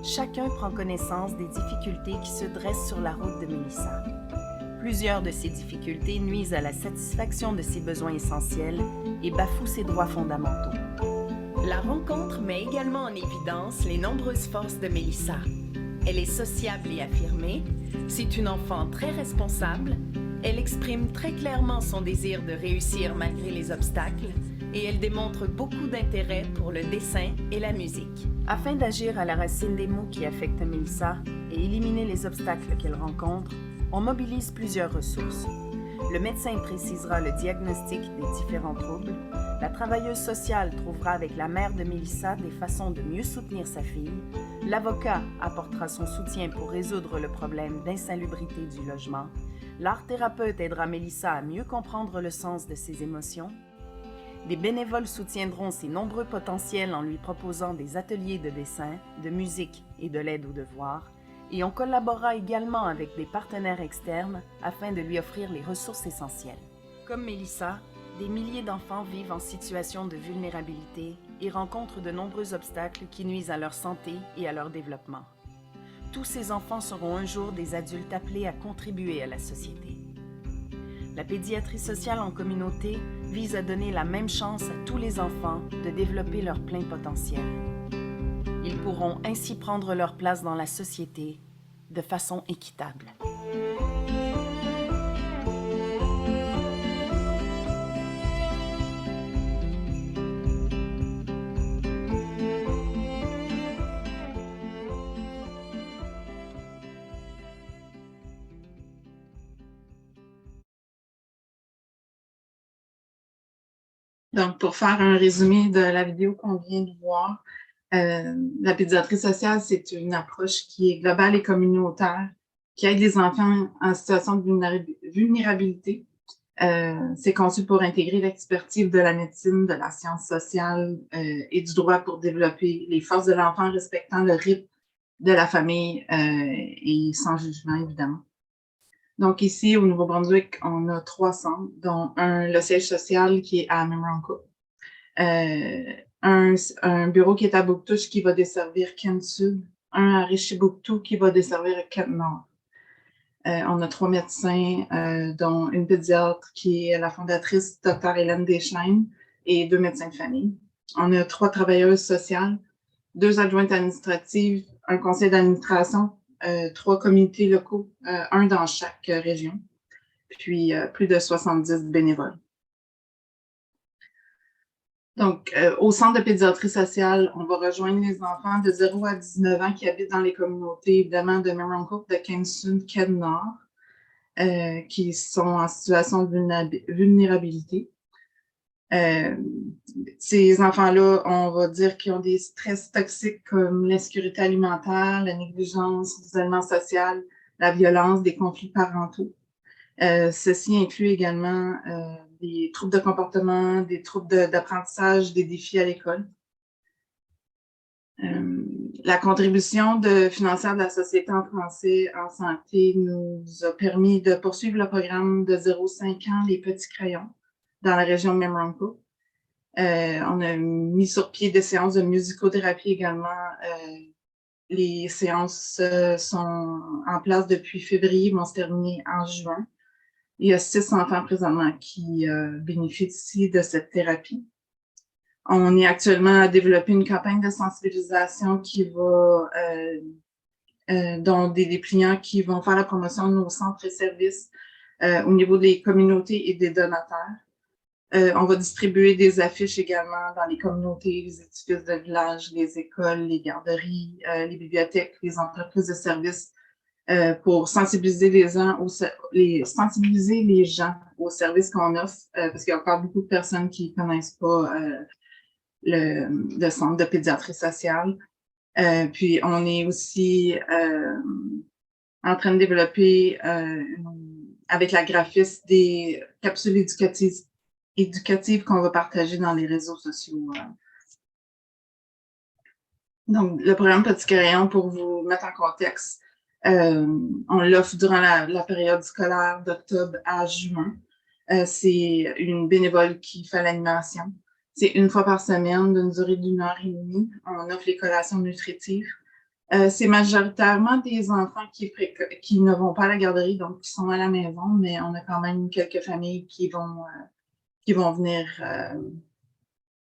Chacun prend connaissance des difficultés qui se dressent sur la route de Mélissa. Plusieurs de ces difficultés nuisent à la satisfaction de ses besoins essentiels et bafouent ses droits fondamentaux. La rencontre met également en évidence les nombreuses forces de Mélissa. Elle est sociable et affirmée, c'est une enfant très responsable, elle exprime très clairement son désir de réussir malgré les obstacles et elle démontre beaucoup d'intérêt pour le dessin et la musique. Afin d'agir à la racine des maux qui affectent Mélissa et éliminer les obstacles qu'elle rencontre, on mobilise plusieurs ressources. Le médecin précisera le diagnostic des différents troubles. La travailleuse sociale trouvera avec la mère de Mélissa des façons de mieux soutenir sa fille. L'avocat apportera son soutien pour résoudre le problème d'insalubrité du logement. L'art-thérapeute aidera Mélissa à mieux comprendre le sens de ses émotions. Des bénévoles soutiendront ses nombreux potentiels en lui proposant des ateliers de dessin, de musique et de l'aide aux devoirs. Et on collaborera également avec des partenaires externes afin de lui offrir les ressources essentielles. Comme Mélissa, des milliers d'enfants vivent en situation de vulnérabilité et rencontrent de nombreux obstacles qui nuisent à leur santé et à leur développement. Tous ces enfants seront un jour des adultes appelés à contribuer à la société. La pédiatrie sociale en communauté vise à donner la même chance à tous les enfants de développer leur plein potentiel. Ils pourront ainsi prendre leur place dans la société de façon équitable. Donc, pour faire un résumé de la vidéo qu'on vient de voir, la pédiatrie sociale, c'est une approche qui est globale et communautaire, qui aide les enfants en situation de vulnérabilité. C'est conçu pour intégrer l'expertise de la médecine, de la science sociale et du droit pour développer les forces de l'enfant en respectant le rythme de la famille et sans jugement, évidemment. Donc ici, au Nouveau-Brunswick, on a 3 centres, dont le siège social qui est à Memramcook, un bureau qui est à Bouctouche qui va desservir Kent Sud, un à Richibouctou qui va desservir Kent Nord. On a 3 médecins, dont une pédiatre qui est la fondatrice, Dr. Hélène Deschaines, et 2 médecins de famille. On a 3 travailleuses sociales, 2 adjointes administratives, un conseil d'administration, 3 comités locaux, un dans chaque région, puis plus de 70 bénévoles. Donc, au centre de pédiatrie sociale, on va rejoindre les enfants de 0 à 19 ans qui habitent dans les communautés, évidemment, de Memramcook, de Kent Sud, Kent Nord, qui sont en situation de vulnérabilité. Ces enfants-là, on va dire qu'ils ont des stress toxiques comme l'insécurité alimentaire, la négligence, l'isolement social, la violence, des conflits parentaux. Ceci inclut également des troubles de comportement, des troubles d'apprentissage, des défis à l'école. La contribution financière de la Société en français en santé nous a permis de poursuivre le programme de 0-5 ans, les petits crayons, dans la région de Memramcook. On a mis sur pied des séances de musicothérapie également. Les séances sont en place depuis février, vont se terminer en juin. Il y a 6 enfants présentement qui bénéficient de cette thérapie. On est actuellement à développer une campagne de sensibilisation qui va, dont des dépliants qui vont faire la promotion de nos centres et services au niveau des communautés et des donateurs. On va distribuer des affiches également dans les communautés, les édifices de village, les écoles, les garderies, les bibliothèques, les entreprises de services pour sensibiliser sensibiliser les gens aux services qu'on offre, parce qu'il y a encore beaucoup de personnes qui ne connaissent pas le centre de pédiatrie sociale. Puis, on est aussi en train de développer avec la graphiste des capsules éducatives qu'on va partager dans les réseaux sociaux. Donc, le programme Petit Crayon, pour vous mettre en contexte, on l'offre durant la période scolaire d'octobre à juin. C'est une bénévole qui fait l'animation. C'est une fois par semaine, d'une durée d'1 heure et demie. On offre les collations nutritives. C'est majoritairement des enfants qui ne vont pas à la garderie, donc qui sont à la maison, mais on a quand même quelques familles qui vont venir.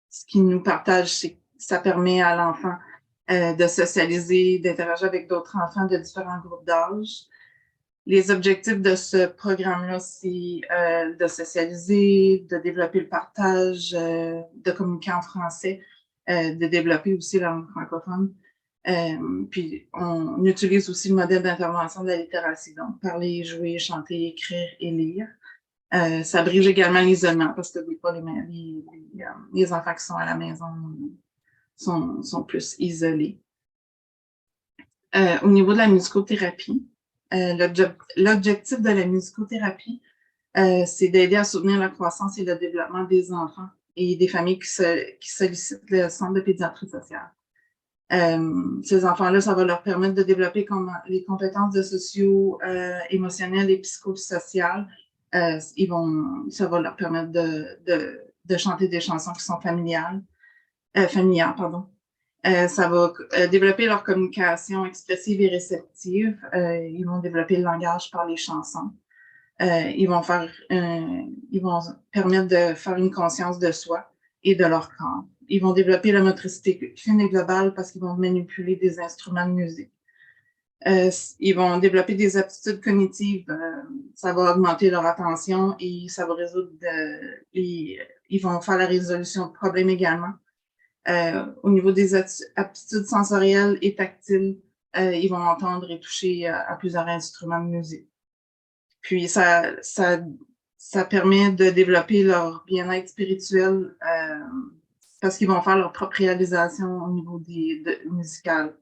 Ce qu'ils nous partagent, c'est que ça permet à l'enfant de socialiser, d'interagir avec d'autres enfants de différents groupes d'âge. Les objectifs de ce programme-là, c'est de socialiser, de développer le partage, de communiquer en français, de développer aussi la langue francophone. Puis, on utilise aussi le modèle d'intervention de la littératie, donc parler, jouer, chanter, écrire et lire. Ça brise également l'isolement parce que des fois, les enfants qui sont à la maison sont plus isolés. Au niveau de la musicothérapie, l'objectif de la musicothérapie, c'est d'aider à soutenir la croissance et le développement des enfants et des familles qui sollicitent le centre de pédiatrie sociale. Ces enfants-là, ça va leur permettre de développer les compétences de socio-émotionnelles et psychosociales. Ça va leur permettre de chanter des chansons qui sont familières. Ça va développer leur communication expressive et réceptive. Ils vont développer le langage par les chansons. Ils vont permettre de faire une conscience de soi et de leur corps. Ils vont développer la motricité fine et globale parce qu'ils vont manipuler des instruments de musique. Ils vont développer des aptitudes cognitives. Ça va augmenter leur attention et ça va résoudre ils vont faire la résolution de problèmes également. Au niveau des aptitudes sensorielles et tactiles, ils vont entendre et toucher à plusieurs instruments de musique. Puis, ça permet de développer leur bien-être spirituel parce qu'ils vont faire leur propre réalisation au niveau musical.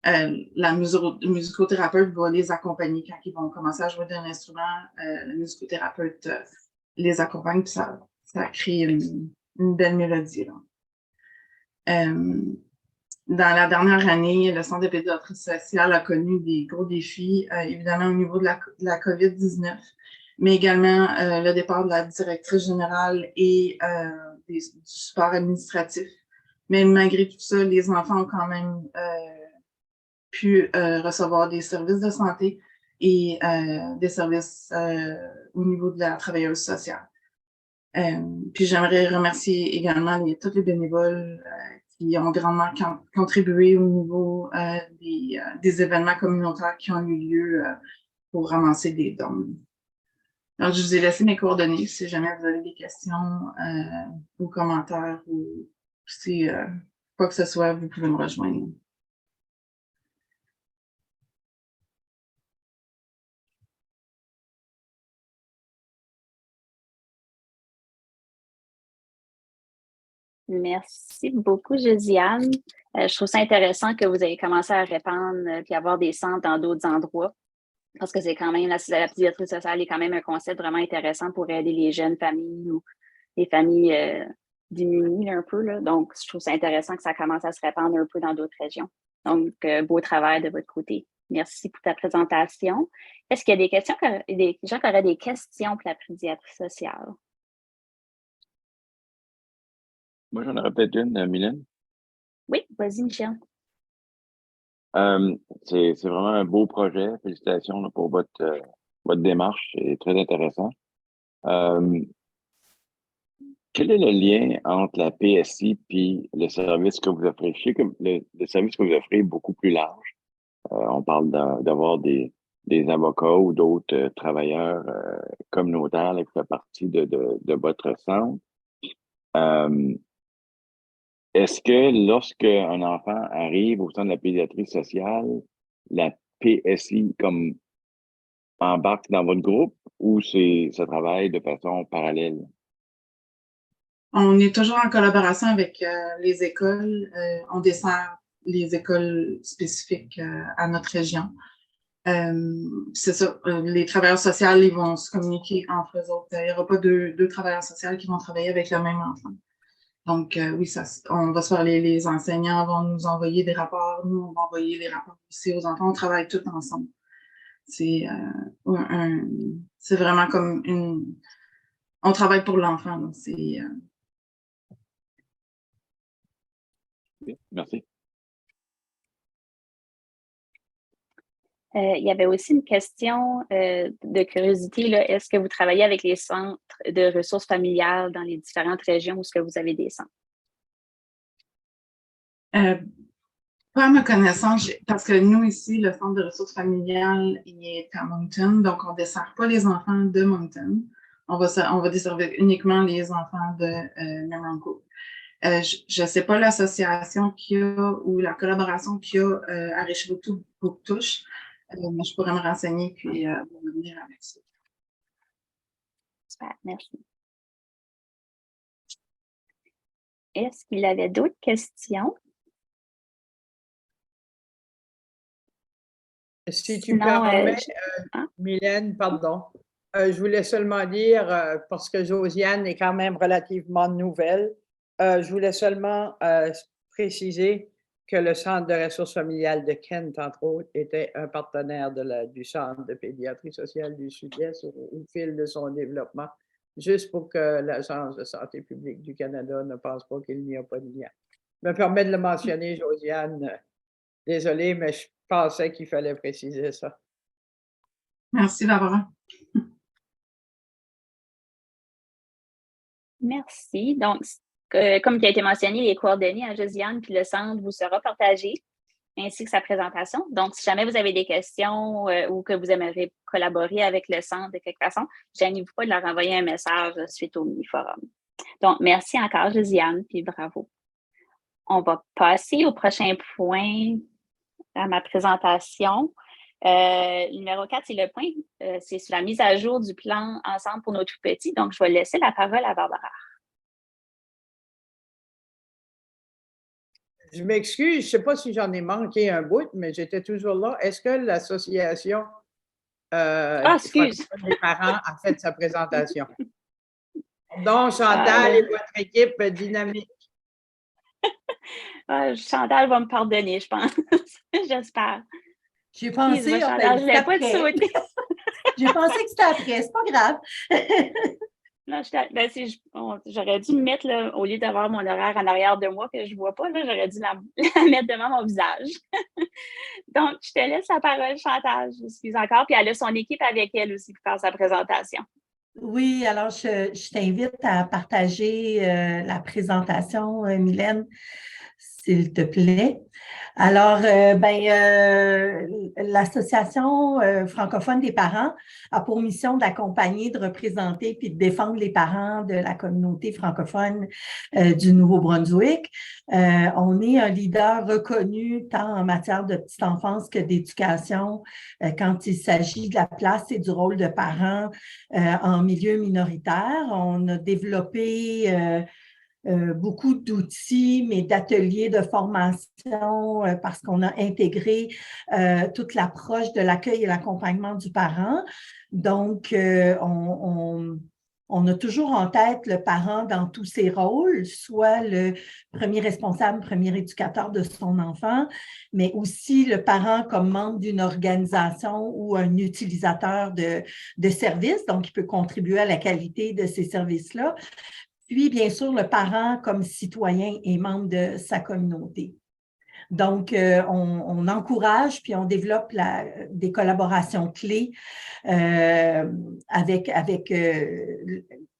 La musicothérapeute va les accompagner quand ils vont commencer à jouer d'un instrument. Le musicothérapeute les accompagne, puis ça crée une belle mélodie, là. Dans la dernière année, le Centre de pédiatrie sociale a connu des gros défis, évidemment au niveau de la COVID-19, mais également le départ de la directrice générale et du support administratif. Mais malgré tout ça, les enfants ont quand même pu recevoir des services de santé et des services au niveau de la travailleuse sociale. Puis j'aimerais remercier également tous les bénévoles qui ont grandement contribué au niveau des événements communautaires qui ont eu lieu pour ramasser des dons. Donc, je vous ai laissé mes coordonnées si jamais vous avez des questions ou commentaires ou si quoi que ce soit, vous pouvez me rejoindre. Merci beaucoup, Josiane. Je trouve ça intéressant que vous ayez commencé à répandre puis avoir des centres dans d'autres endroits. Parce que c'est quand même, la pédiatrie sociale est quand même un concept vraiment intéressant pour aider les jeunes familles ou les familles démunies un peu, là. Donc, je trouve ça intéressant que ça commence à se répandre un peu dans d'autres régions. Donc, beau travail de votre côté. Merci pour ta présentation. Est-ce qu'il y a des gens qui auraient des questions pour la pédiatrie sociale? Moi, j'en aurais peut-être une, Mylène. Oui, vas-y, Michel. C'est vraiment un beau projet. Félicitations là, pour votre démarche. C'est très intéressant. Quel est le lien entre la PSI et le service que vous offrez? Je sais que le service que vous offrez est beaucoup plus large. On parle d'avoir des avocats ou d'autres travailleurs communautaires là, qui font partie de votre centre. Est-ce que lorsque un enfant arrive au centre de la pédiatrie sociale, la PSI comme embarque dans votre groupe ou ça travaille de façon parallèle? On est toujours en collaboration avec les écoles. On dessert les écoles spécifiques à notre région. C'est ça, les travailleurs sociaux, ils vont se communiquer entre eux autres. Il n'y aura pas deux travailleurs sociaux qui vont travailler avec le même enfant. Donc, oui, on va se parler, les enseignants vont nous envoyer des rapports, nous, on va envoyer les rapports aussi aux enfants, on travaille tous ensemble. C'est vraiment comme on travaille pour l'enfant. Merci. Il y avait aussi une question de curiosité. Est-ce que vous travaillez avec les centres de ressources familiales dans les différentes régions où est-ce que vous avez des centres? Pas à ma connaissance, parce que nous, ici, le centre de ressources familiales, il est à Moncton, donc on ne dessert pas les enfants de Moncton. On va desservir uniquement les enfants de Naranko. Je ne sais pas l'association qu'il y a ou la collaboration qu'il y a à Richelieu-Bouctouche, mais je pourrais me renseigner puis vous revenir avec ça. Super, merci. Est-ce qu'il y avait d'autres questions? Si tu permets, Mylène, pardon. Je voulais seulement dire, parce que Josiane est quand même relativement nouvelle, je voulais seulement préciser que le Centre de ressources familiales de Kent, entre autres, était un partenaire du Centre de pédiatrie sociale du Sud-Est au fil de son développement, juste pour que l'Agence de santé publique du Canada ne pense pas qu'il n'y a pas de lien. Je me permets de le mentionner, Josiane. Désolée, mais je pensais qu'il fallait préciser ça. Merci, Barbara. Merci. Donc, comme il a été mentionné, les coordonnées à Josiane puis le centre vous sera partagé, ainsi que sa présentation. Donc, si jamais vous avez des questions ou que vous aimeriez collaborer avec le centre de quelque façon, gênez-vous pas de leur envoyer un message suite au mini-forum. Donc, merci encore, Josiane, puis bravo. On va passer au prochain point à ma présentation. Numéro 4, c'est le point, c'est sur la mise à jour du plan Ensemble pour nos tout-petits. Donc, je vais laisser la parole à Barbara. Je m'excuse, je ne sais pas si j'en ai manqué un bout, mais j'étais toujours là. Est-ce que l'association des parents a fait sa présentation? Donc, Chantal et votre équipe dynamique. Chantal va me pardonner, je pense. J'espère. J'ai pensé, Chantal, je ne voulais pas te sauter. J'ai pensé que c'était après, c'est pas grave. Non, j'aurais dû me mettre, là, au lieu d'avoir mon horaire en arrière de moi que je ne vois pas, j'aurais dû la mettre devant mon visage. Donc, je te laisse la parole, Chantal, je suis encore. Puis elle a son équipe avec elle aussi pour faire sa présentation. Oui, alors je t'invite à partager la présentation, Mylène, s'il te plaît. Alors, l'Association francophone des parents a pour mission d'accompagner, de représenter puis de défendre les parents de la communauté francophone du Nouveau-Brunswick. On est un leader reconnu tant en matière de petite enfance que d'éducation quand il s'agit de la place et du rôle de parents en milieu minoritaire. On a développé beaucoup d'outils, mais d'ateliers de formation parce qu'on a intégré toute l'approche de l'accueil et l'accompagnement du parent. Donc, on a toujours en tête le parent dans tous ses rôles, soit le premier responsable, premier éducateur de son enfant, mais aussi le parent comme membre d'une organisation ou un utilisateur de services, donc il peut contribuer à la qualité de ces services-là. Puis, bien sûr, le parent comme citoyen et membre de sa communauté. Donc, on encourage puis on développe des collaborations clés avec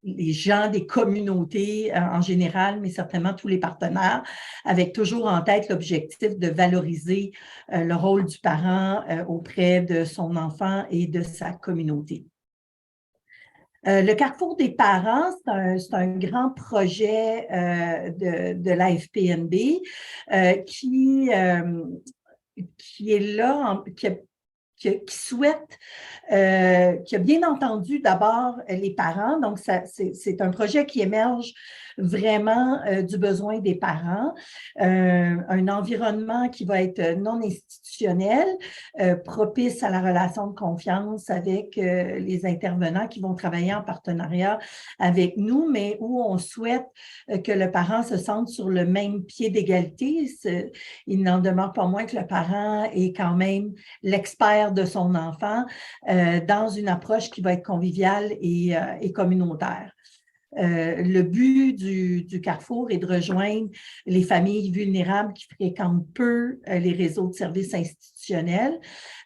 les gens des communautés en général, mais certainement tous les partenaires, avec toujours en tête l'objectif de valoriser le rôle du parent auprès de son enfant et de sa communauté. Le Carrefour des parents, c'est un grand projet de l'AFPNB qui est là, qui a qui souhaite, qui a bien entendu d'abord les parents. Donc, c'est un projet qui émerge vraiment du besoin des parents, un environnement qui va être non institutionnel, propice à la relation de confiance avec les intervenants qui vont travailler en partenariat avec nous, mais où on souhaite que le parent se sente sur le même pied d'égalité. Il n'en demeure pas moins que le parent est quand même l'expert de son enfant dans une approche qui va être conviviale et communautaire. Le but du Carrefour est de rejoindre les familles vulnérables qui fréquentent peu les réseaux de services institutionnels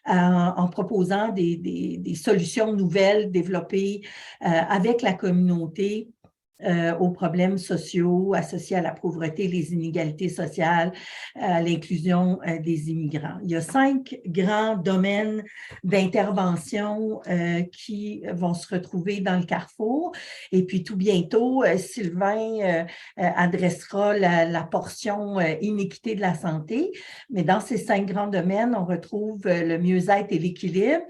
en proposant des solutions nouvelles développées avec la communauté aux problèmes sociaux associés à la pauvreté, les inégalités sociales, à l'inclusion des immigrants. Il y a 5 grands domaines d'intervention qui vont se retrouver dans le Carrefour. Et puis tout bientôt, Sylvain adressera la portion inéquité de la santé. Mais dans ces 5 grands domaines, on retrouve le mieux-être et l'équilibre.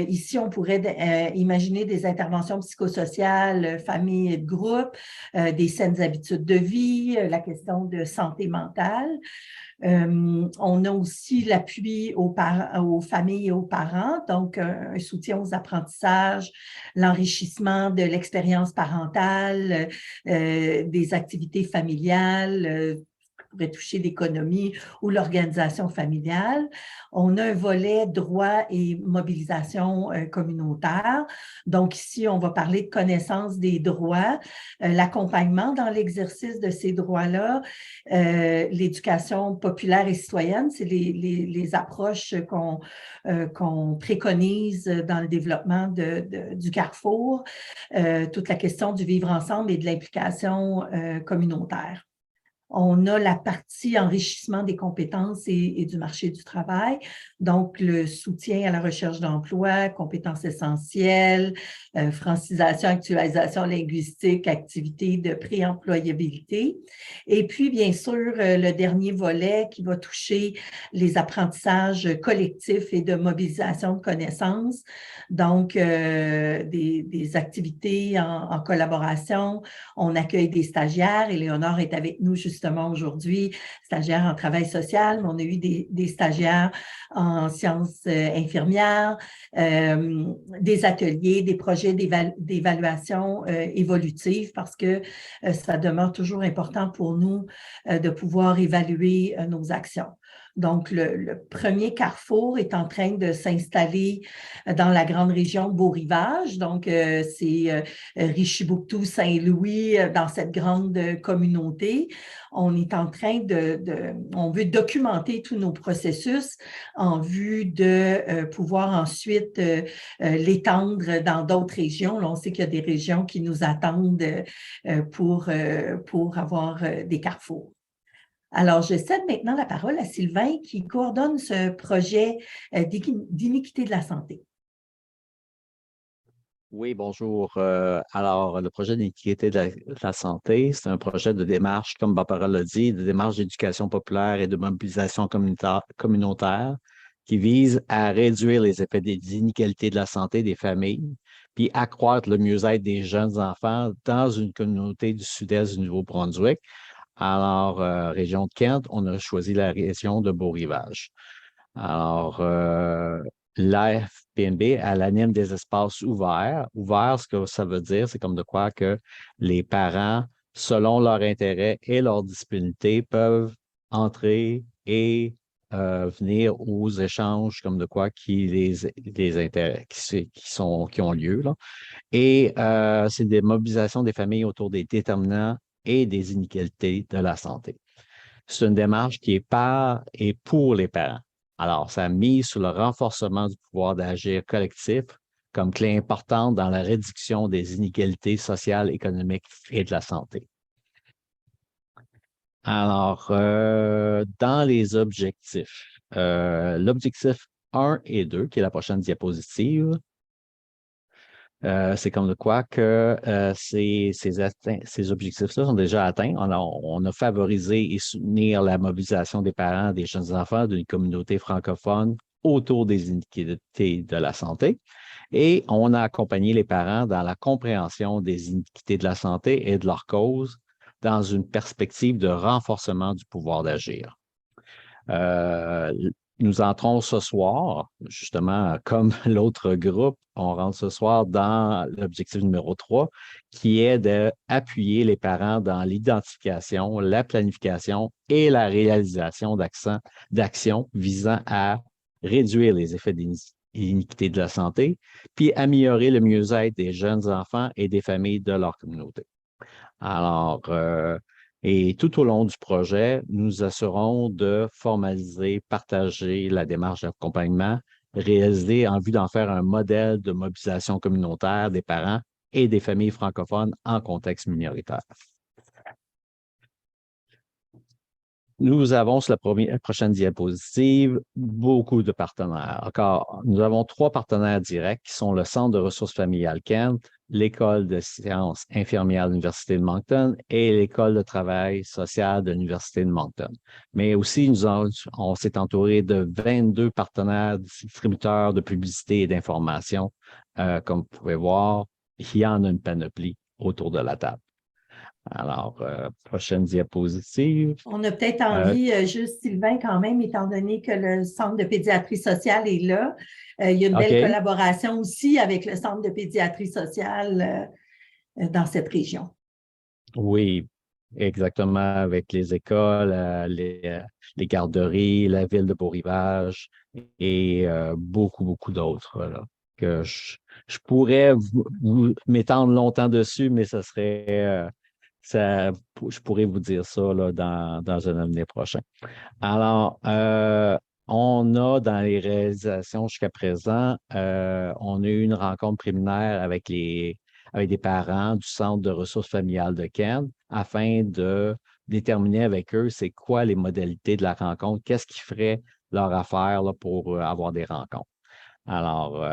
Ici, on pourrait imaginer des interventions psychosociales, famille et de groupe, des saines habitudes de vie, la question de santé mentale. On a aussi l'appui aux familles et aux parents, donc un soutien aux apprentissages, l'enrichissement de l'expérience parentale, des activités familiales, pourrait toucher l'économie ou l'organisation familiale. On a un volet droit et mobilisation communautaire. Donc ici, on va parler de connaissance des droits, l'accompagnement dans l'exercice de ces droits-là, l'éducation populaire et citoyenne, c'est les approches qu'on préconise dans le développement du Carrefour, toute la question du vivre ensemble et de l'implication communautaire. On a la partie enrichissement des compétences et du marché du travail, donc le soutien à la recherche d'emploi, compétences essentielles, francisation, actualisation linguistique, activités de préemployabilité. Et puis, bien sûr, le dernier volet qui va toucher les apprentissages collectifs et de mobilisation de connaissances, donc des activités en collaboration. On accueille des stagiaires. Éléonore est avec nous justement aujourd'hui, stagiaire en travail social, mais on a eu des stagiaires en sciences infirmières, des ateliers, des projets d'évaluation évolutive parce que ça demeure toujours important pour nous de pouvoir évaluer nos actions. Donc, le premier carrefour est en train de s'installer dans la grande région Beau-Rivage. Donc, c'est Richibouctou, Saint-Louis, dans cette grande communauté. On est en train on veut documenter tous nos processus en vue de pouvoir ensuite l'étendre dans d'autres régions. Là, on sait qu'il y a des régions qui nous attendent pour avoir des carrefours. Alors, je cède maintenant la parole à Sylvain qui coordonne ce projet d'iniquité de la santé. Oui, bonjour. Alors, le projet d'iniquité de la santé, c'est un projet de démarche, comme Barbara l'a dit, de démarche d'éducation populaire et de mobilisation communautaire qui vise à réduire les effets des inégalités de la santé des familles, puis accroître le mieux-être des jeunes enfants dans une communauté du sud-est du Nouveau-Brunswick. Alors, région de Kent, on a choisi la région de Beau-Rivage. Alors, l'AFPNB, elle anime des espaces ouverts. Ouverts, ce que ça veut dire, c'est comme de quoi que les parents, selon leur intérêt et leur disponibilité, peuvent entrer et venir aux échanges comme de quoi qui ont lieu, là. Et c'est des mobilisations des familles autour des déterminants et des inégalités de la santé. C'est une démarche qui est par et pour les parents. Alors, ça mise sur le renforcement du pouvoir d'agir collectif comme clé importante dans la réduction des inégalités sociales, économiques et de la santé. Alors, dans les objectifs, l'objectif 1 et 2, qui est la prochaine diapositive, c'est comme de quoi que ces objectifs-là sont déjà atteints. On a favorisé et soutenir la mobilisation des parents des jeunes enfants d'une communauté francophone autour des iniquités de la santé. Et on a accompagné les parents dans la compréhension des iniquités de la santé et de leurs causes dans une perspective de renforcement du pouvoir d'agir. Nous entrons ce soir, justement, comme l'autre groupe, on rentre ce soir dans l'objectif numéro 3, qui est d'appuyer les parents dans l'identification, la planification et la réalisation d'actions visant à réduire les effets d'iniquité de la santé, puis améliorer le mieux-être des jeunes enfants et des familles de leur communauté. Alors, et tout au long du projet, nous assurons de formaliser, partager la démarche d'accompagnement réalisée en vue d'en faire un modèle de mobilisation communautaire des parents et des familles francophones en contexte minoritaire. Nous avons sur la prochaine diapositive beaucoup de partenaires. Encore, nous avons 3 partenaires directs qui sont le Centre de ressources familiales Kent, l'École de sciences infirmières de l'Université de Moncton et l'École de travail social de l'Université de Moncton. Mais aussi, on s'est entouré de 22 partenaires distributeurs de publicité et d'information. Comme vous pouvez voir, il y en a une panoplie autour de la table. Alors, prochaine diapositive. On a peut-être envie, juste Sylvain, quand même, étant donné que le Centre de pédiatrie sociale est là. Il y a une belle collaboration aussi avec le Centre de pédiatrie sociale dans cette région. Oui, exactement, avec les écoles, les garderies, la ville de Beau-Rivage et beaucoup d'autres là, que je pourrais vous m'étendre longtemps dessus, mais ça serait... je pourrais vous dire ça là, dans un avenir prochain. Alors, on a dans les réalisations jusqu'à présent, on a eu une rencontre préliminaire avec des parents du Centre de ressources familiales de Kent afin de déterminer avec eux c'est quoi les modalités de la rencontre, qu'est-ce qui ferait leur affaire là, pour avoir des rencontres. Alors,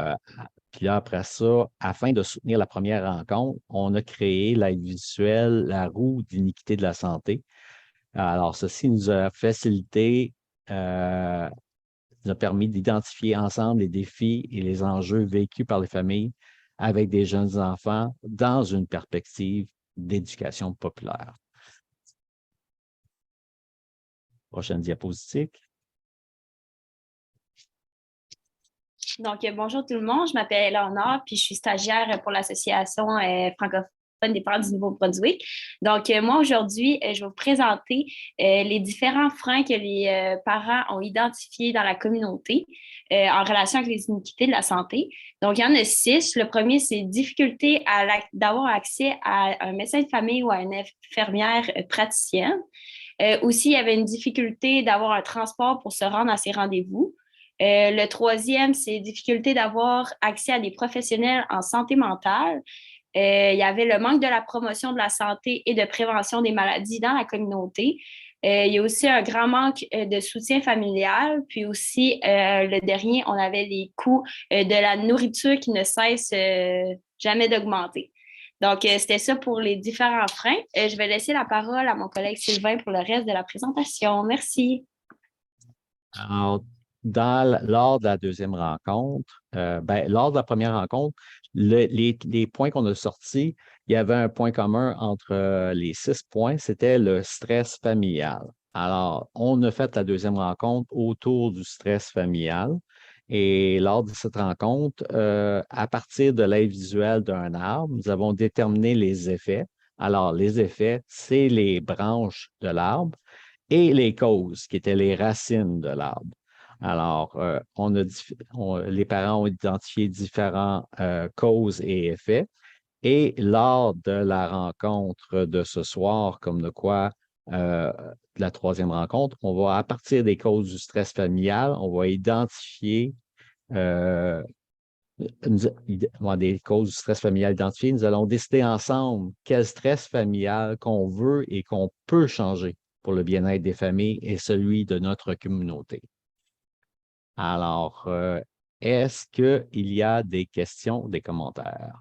puis là, après ça, afin de soutenir la première rencontre, on a créé l'aide visuelle, la roue d'iniquité de la santé. Alors, ceci nous a facilité, nous a permis d'identifier ensemble les défis et les enjeux vécus par les familles avec des jeunes enfants dans une perspective d'éducation populaire. Prochaine diapositive. Donc, bonjour tout le monde, je m'appelle Eleonore, puis je suis stagiaire pour l'Association francophone des parents du Nouveau-Brunswick. Donc, moi, aujourd'hui, je vais vous présenter les différents freins que les parents ont identifiés dans la communauté en relation avec les iniquités de la santé. Donc, il y en a 6. Le premier, c'est difficulté d'avoir accès à un médecin de famille ou à une infirmière praticienne. Aussi, il y avait une difficulté d'avoir un transport pour se rendre à ces rendez-vous. Le troisième, c'est difficulté d'avoir accès à des professionnels en santé mentale. Il y avait le manque de la promotion de la santé et de prévention des maladies dans la communauté. Il y a aussi un grand manque de soutien familial. Puis aussi, le dernier, on avait les coûts de la nourriture qui ne cessent jamais d'augmenter. Donc, c'était ça pour les différents freins. Je vais laisser la parole à mon collègue Sylvain pour le reste de la présentation. Merci. Alors, lors de la deuxième rencontre, lors de la première rencontre, les points qu'on a sortis, il y avait un point commun entre les 6 points, c'était le stress familial. Alors, on a fait la deuxième rencontre autour du stress familial. Et lors de cette rencontre, à partir de l'aide visuelle d'un arbre, nous avons déterminé les effets. Alors, les effets, c'est les branches de l'arbre et les causes, qui étaient les racines de l'arbre. Alors, les parents ont identifié différentes causes et effets. Et lors de la rencontre de ce soir, comme de quoi la troisième rencontre, on va, à partir des causes du stress familial, on va identifier des causes du stress familial identifiées. Nous allons décider ensemble quel stress familial qu'on veut et qu'on peut changer pour le bien-être des familles et celui de notre communauté. Alors, est-ce qu'il y a des questions, des commentaires?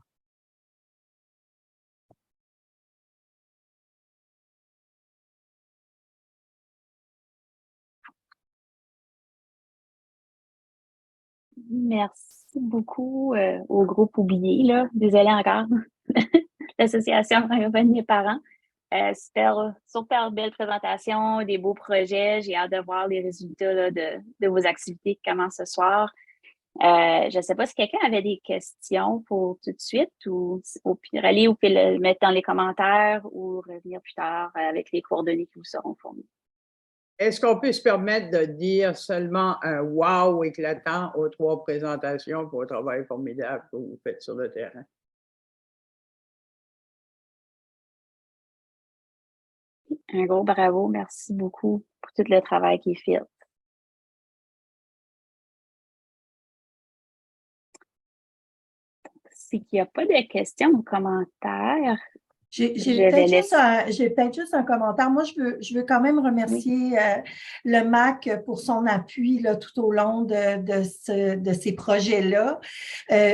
Merci beaucoup au groupe oublié, là. Désolée encore. L'Association francophone des parents. Super belle présentation, des beaux projets. J'ai hâte de voir les résultats là, de vos activités qui commencent ce soir. Je ne sais pas si quelqu'un avait des questions pour tout de suite ou au pire, allez, vous pouvez le mettre dans les commentaires ou revenir plus tard avec les coordonnées qui vous seront fournies. Est-ce qu'on peut se permettre de dire seulement un wow éclatant aux 3 présentations pour le travail formidable que vous faites sur le terrain? Un gros bravo, merci beaucoup pour tout le travail qui est fait. C'est qu'il n'y a pas de questions ou commentaires. J'ai peut-être juste un commentaire. Moi, je veux quand même remercier le MAC pour son appui là, tout au long de ces projets-là.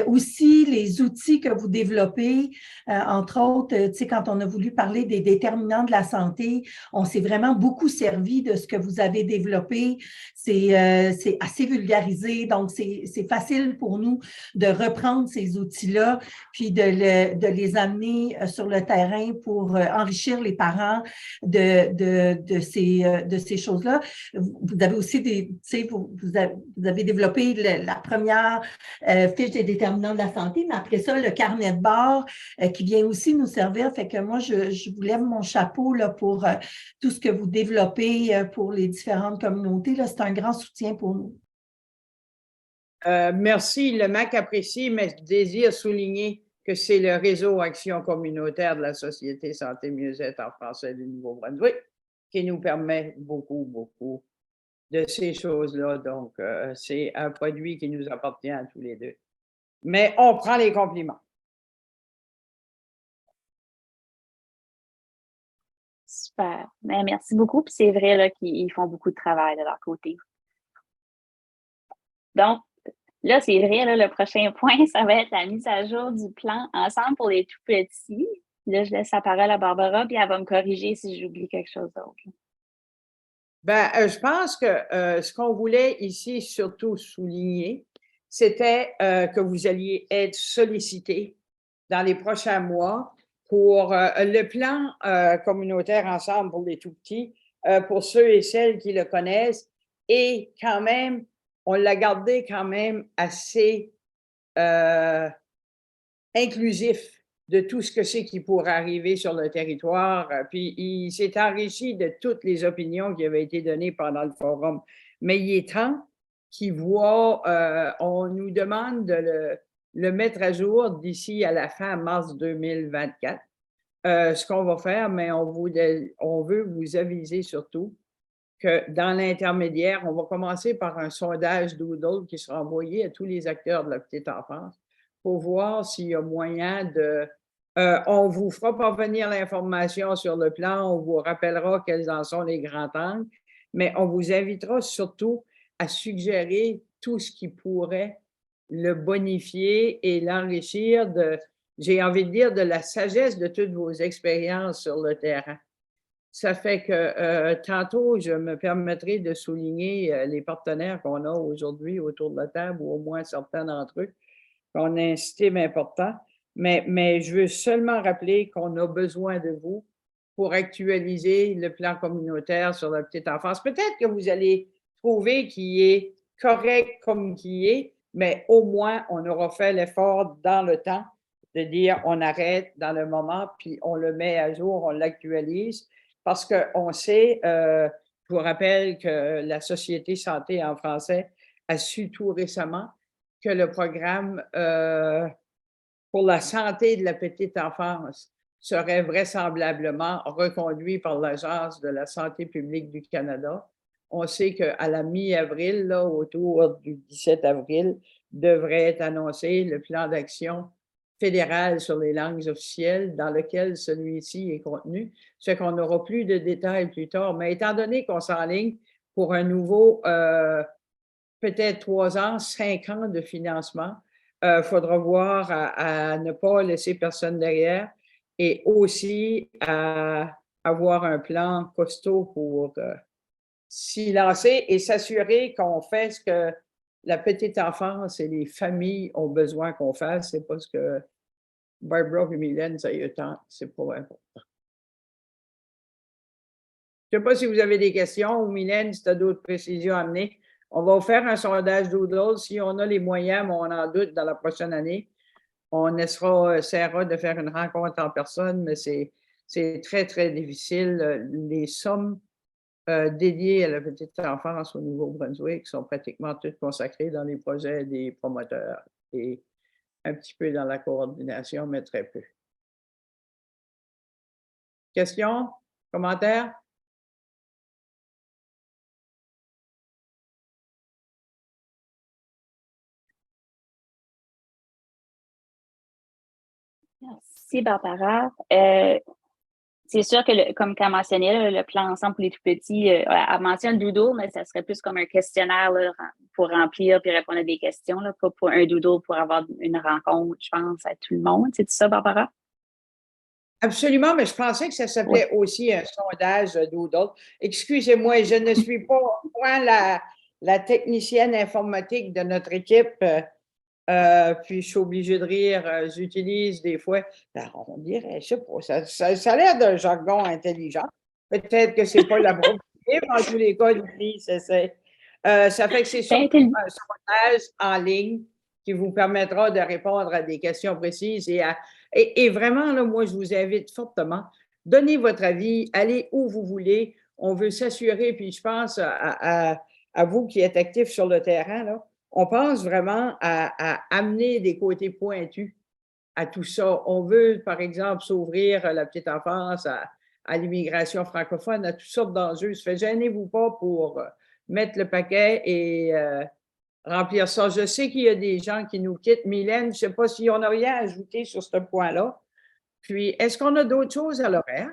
Aussi, les outils que vous développez, entre autres, tu sais, quand on a voulu parler des déterminants de la santé, on s'est vraiment beaucoup servi de ce que vous avez développé. C'est assez vulgarisé, donc c'est facile pour nous de reprendre ces outils-là puis de les amener sur le terrain pour enrichir les parents de ces choses-là. Vous avez aussi vous avez développé la première fiche des déterminants de la santé, mais après ça, le carnet de bord qui vient aussi nous servir. Fait que moi, je vous lève mon chapeau là, pour tout ce que vous développez pour les différentes communautés. C'est un grand soutien pour nous. Merci, le MAC apprécie, mais je désire souligner que c'est le réseau Action communautaire de la Société Santé Mieux-être en français du Nouveau-Brunswick qui nous permet beaucoup de ces choses-là. Donc, c'est un produit qui nous appartient à tous les deux. Mais on prend les compliments. Super. Ben, merci beaucoup. Puis c'est vrai là, qu'ils font beaucoup de travail de leur côté. Donc, là, c'est vrai, là, le prochain point, ça va être la mise à jour du plan Ensemble pour les tout-petits. Là, je laisse la parole à Barbara, puis elle va me corriger si j'oublie quelque chose d'autre. Je pense que ce qu'on voulait ici surtout souligner, c'était que vous alliez être sollicités dans les prochains mois pour le plan communautaire Ensemble pour les tout-petits, pour ceux et celles qui le connaissent, et quand même, on l'a gardé quand même assez inclusif de tout ce que c'est qui pourrait arriver sur le territoire. Puis il s'est enrichi de toutes les opinions qui avaient été données pendant le forum. Mais il est temps qu'il voit, on nous demande de le mettre à jour d'ici à la fin mars 2024. Ce qu'on va faire, mais on veut vous aviser surtout que dans l'intermédiaire, on va commencer par un sondage Doodle qui sera envoyé à tous les acteurs de la petite enfance pour voir s'il y a moyen de... on vous fera parvenir l'information sur le plan, on vous rappellera quels en sont les grands angles, mais on vous invitera surtout à suggérer tout ce qui pourrait le bonifier et l'enrichir de, j'ai envie de dire, de la sagesse de toutes vos expériences sur le terrain. Ça fait que tantôt, je me permettrai de souligner les partenaires qu'on a aujourd'hui autour de la table, ou au moins certains d'entre eux, qu'on estime importants. Mais je veux seulement rappeler qu'on a besoin de vous pour actualiser le plan communautaire sur la petite enfance. Peut-être que vous allez trouver qu'il est correct comme qu'il est, mais au moins, on aura fait l'effort dans le temps de dire on arrête dans le moment, puis on le met à jour, on l'actualise. Parce qu'on sait, je vous rappelle que la Société Santé en français a su tout récemment que le programme pour la santé de la petite enfance serait vraisemblablement reconduit par l'Agence de la santé publique du Canada. On sait qu'à la mi-avril, là, autour du 17 avril, devrait être annoncé le plan d'action fédéral sur les langues officielles dans lequel celui-ci est contenu. Ce qu'on n'aura plus de détails plus tard, mais étant donné qu'on s'enligne pour un nouveau, peut-être 3 ans, 5 ans de financement, il faudra voir à ne pas laisser personne derrière et aussi à avoir un plan costaud pour s'y lancer et s'assurer qu'on fait ce que la petite enfance et les familles ont besoin qu'on fasse. C'est pas ce que Barbara et Mylène, ça y est tant, c'est pas important. Je ne sais pas si vous avez des questions ou Mylène, si tu as d'autres précisions à amener. On va faire un sondage Doodle. Si on a les moyens, mais on en doute dans la prochaine année, on essaiera de faire une rencontre en personne, mais c'est très, très difficile. Les sommes dédiées à la petite enfance au Nouveau-Brunswick sont pratiquement toutes consacrées dans les projets des promoteurs et un petit peu dans la coordination, mais très peu. Questions? Commentaires? Merci, Barbara. C'est sûr que, comme tu as mentionné, le plan Ensemble pour les tout-petits a mentionné le doodle, mais ça serait plus comme un questionnaire là, pour remplir puis répondre à des questions, là, pas pour un doodle pour avoir une rencontre, je pense, à tout le monde. C'est ça, Barbara? Absolument, mais je pensais que ça s'appelait aussi un sondage Doodle. Excusez-moi, je ne suis pas la technicienne informatique de notre équipe. Puis je suis obligée de rire. J'utilise des fois, on dirait, je sais pas, ça a l'air d'un jargon intelligent. Peut-être que c'est pas l'approprié, mais en tous les cas, j'utilise, ça fait que c'est surtout un sondage en ligne qui vous permettra de répondre à des questions précises. Et vraiment, là, moi, je vous invite fortement, donnez votre avis, allez où vous voulez. On veut s'assurer, puis je pense à vous qui êtes actifs sur le terrain, là, on pense vraiment à amener des côtés pointus à tout ça. On veut, par exemple, s'ouvrir la petite enfance à l'immigration francophone, à toutes sortes d'enjeux. Ça fait gênez-vous pas pour mettre le paquet et remplir ça. Je sais qu'il y a des gens qui nous quittent. Mylène, je ne sais pas si on n'a rien à ajouter sur ce point-là. Puis, est-ce qu'on a d'autres choses à l'horaire?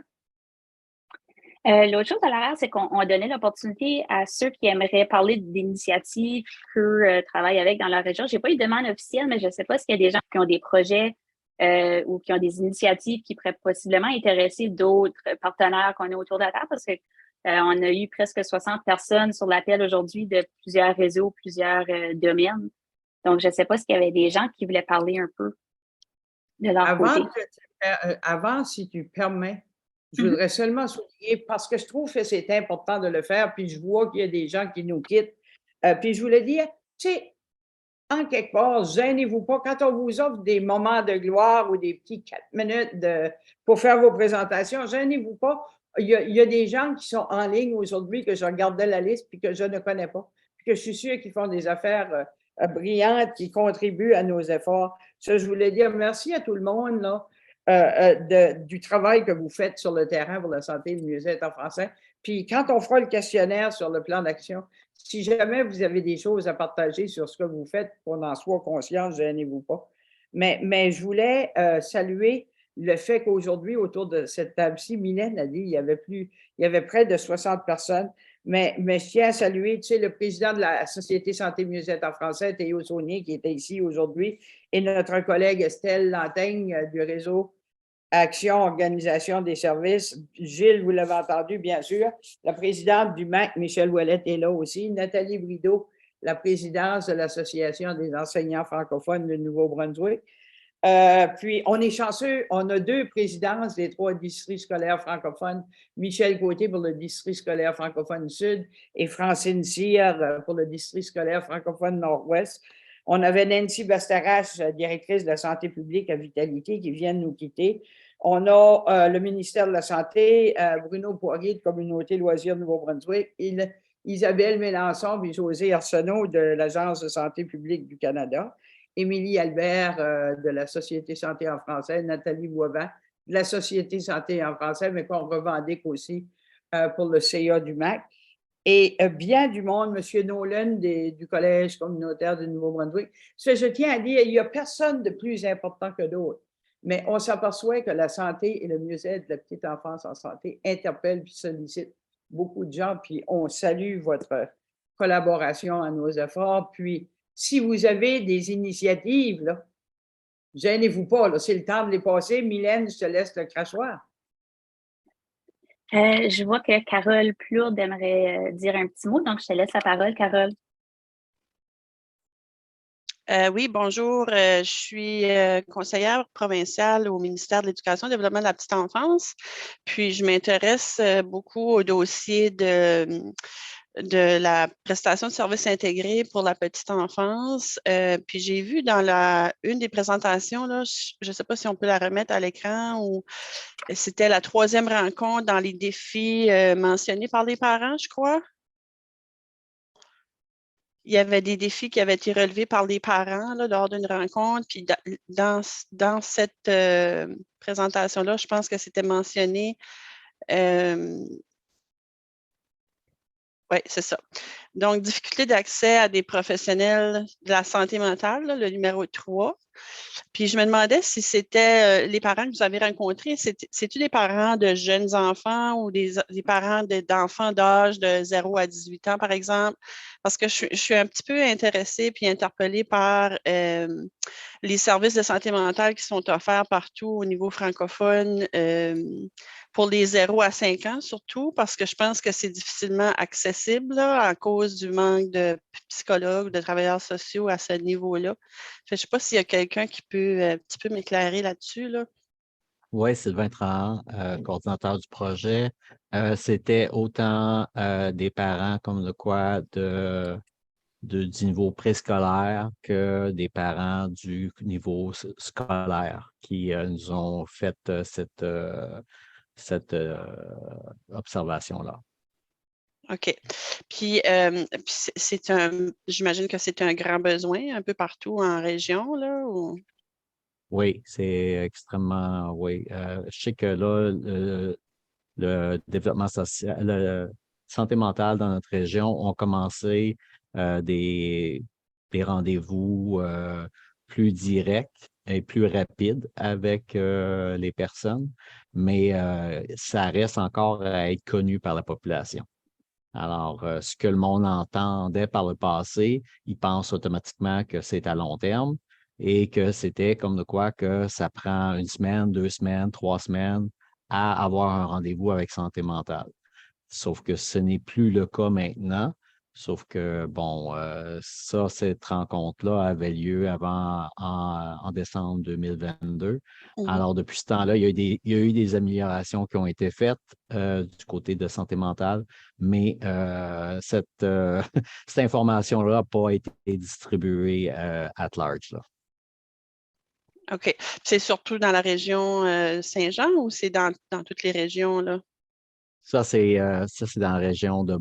L'autre chose à l'horaire, c'est qu'on donnait l'opportunité à ceux qui aimeraient parler d'initiatives qu'eux travaillent avec dans leur région. Je n'ai pas eu de demande officielle, mais je ne sais pas s'il y a des gens qui ont des projets ou qui ont des initiatives qui pourraient possiblement intéresser d'autres partenaires qu'on a autour de la table, parce que on a eu presque 60 personnes sur l'appel aujourd'hui de plusieurs réseaux, plusieurs domaines. Donc, je ne sais pas s'il y avait des gens qui voulaient parler un peu de leur côté. Avant, si tu permets, je voudrais seulement souligner, parce que je trouve que c'est important de le faire, puis je vois qu'il y a des gens qui nous quittent. Puis je voulais dire, tu sais, en quelque part, gênez-vous pas. Quand on vous offre des moments de gloire ou des petits 4 minutes pour faire vos présentations, gênez-vous pas. Il y a des gens qui sont en ligne aujourd'hui que je regardais la liste puis que je ne connais pas. Puis que je suis sûre qu'ils font des affaires brillantes qui contribuent à nos efforts. Ça, je voulais dire merci à tout le monde là, du travail que vous faites sur le terrain pour la santé et le mieux-être en français. Puis quand on fera le questionnaire sur le plan d'action, si jamais vous avez des choses à partager sur ce que vous faites, qu'on en soit conscient, gênez-vous pas. Mais je voulais saluer le fait qu'aujourd'hui, autour de cette table-ci, Mylène a dit il y avait près de 60 personnes. Mais je tiens à saluer, tu sais, le président de la Société Santé Mieux-être en français, Théo Saunier, qui était ici aujourd'hui, et notre collègue Estelle Lantaigne du réseau Action, Organisation des services. Gilles, vous l'avez entendu, bien sûr. La présidente du MAC, Michel Ouellette, est là aussi. Nathalie Brideau, la présidente de l'Association des enseignants francophones du Nouveau-Brunswick. Puis, on est chanceux, on a 2 présidences des 3 districts scolaires francophones. Michel Côté pour le district scolaire francophone sud et Francine Cyr pour le district scolaire francophone nord-ouest. On avait Nancy Bastarache, directrice de la santé publique à Vitalité, qui vient de nous quitter. On a le ministère de la Santé, Bruno Poirier de Communauté Loisirs Nouveau-Brunswick, Isabelle Mélenchon et José Arsenault de l'Agence de santé publique du Canada, Émilie Albert de la Société Santé en français, Nathalie Boivin de la Société Santé en français, mais qu'on revendique aussi pour le CA du MAC. Et bien du monde, M. Nolan du Collège communautaire du Nouveau-Brunswick. Je tiens à dire, il n'y a personne de plus important que d'autres. Mais on s'aperçoit que la santé et le mieux-être de la petite enfance en santé interpellent et sollicitent beaucoup de gens. Puis on salue votre collaboration à nos efforts. Puis si vous avez des initiatives, là, gênez-vous pas, là, c'est le temps de les passer. Mylène, je te laisse le crachoir. Je vois que Carole Plourde aimerait dire un petit mot, donc je te laisse la parole, Carole. Oui, bonjour. Je suis conseillère provinciale au ministère de l'Éducation et du Développement de la petite enfance. Puis, je m'intéresse beaucoup au dossier de la prestation de services intégrés pour la petite enfance. Puis, j'ai vu dans une des présentations, là, je ne sais pas si on peut la remettre à l'écran, ou c'était la 3e rencontre dans les défis mentionnés par les parents, je crois. Il y avait des défis qui avaient été relevés par les parents là, lors d'une rencontre. Puis dans cette présentation-là, je pense que c'était mentionné. Oui, c'est ça. Donc, difficulté d'accès à des professionnels de la santé mentale, là, le numéro 3. Puis, je me demandais si c'était les parents que vous avez rencontrés, c'est-tu des parents de jeunes enfants ou des parents d'enfants d'âge de 0 à 18 ans, par exemple? Parce que je suis un petit peu intéressée puis interpellée par les services de santé mentale qui sont offerts partout au niveau francophone pour les 0 à 5 ans, surtout, parce que je pense que c'est difficilement accessible là, à cause du manque de psychologues, de travailleurs sociaux à ce niveau-là. Je ne sais pas s'il y a quelqu'un qui peut un petit peu m'éclairer là-dessus. Là. Oui, Sylvain Trahan, coordinateur du projet. C'était autant des parents comme du niveau préscolaire que des parents du niveau scolaire qui nous ont fait cette observation-là. OK. Puis, j'imagine que c'est un grand besoin un peu partout en région, là? Ou... Oui, c'est extrêmement, oui. Je sais que là, le développement social, la santé mentale dans notre région ont commencé des rendez-vous plus directs et plus rapides avec les personnes, mais ça reste encore à être connu par la population. Alors, ce que le monde entendait par le passé, ils pensent automatiquement que c'est à long terme et que c'était comme de quoi que ça prend 1 semaine, 2 semaines, 3 semaines à avoir un rendez-vous avec santé mentale. Sauf que ce n'est plus le cas maintenant. Sauf que, bon, cette rencontre-là avait lieu en décembre 2022. Alors, depuis ce temps-là, il y a eu des améliorations qui ont été faites du côté de santé mentale, mais cette information-là n'a pas été distribuée at large. Là. OK. C'est surtout dans la région Saint-Jean ou c'est dans toutes les régions, là? Ça, c'est dans la région de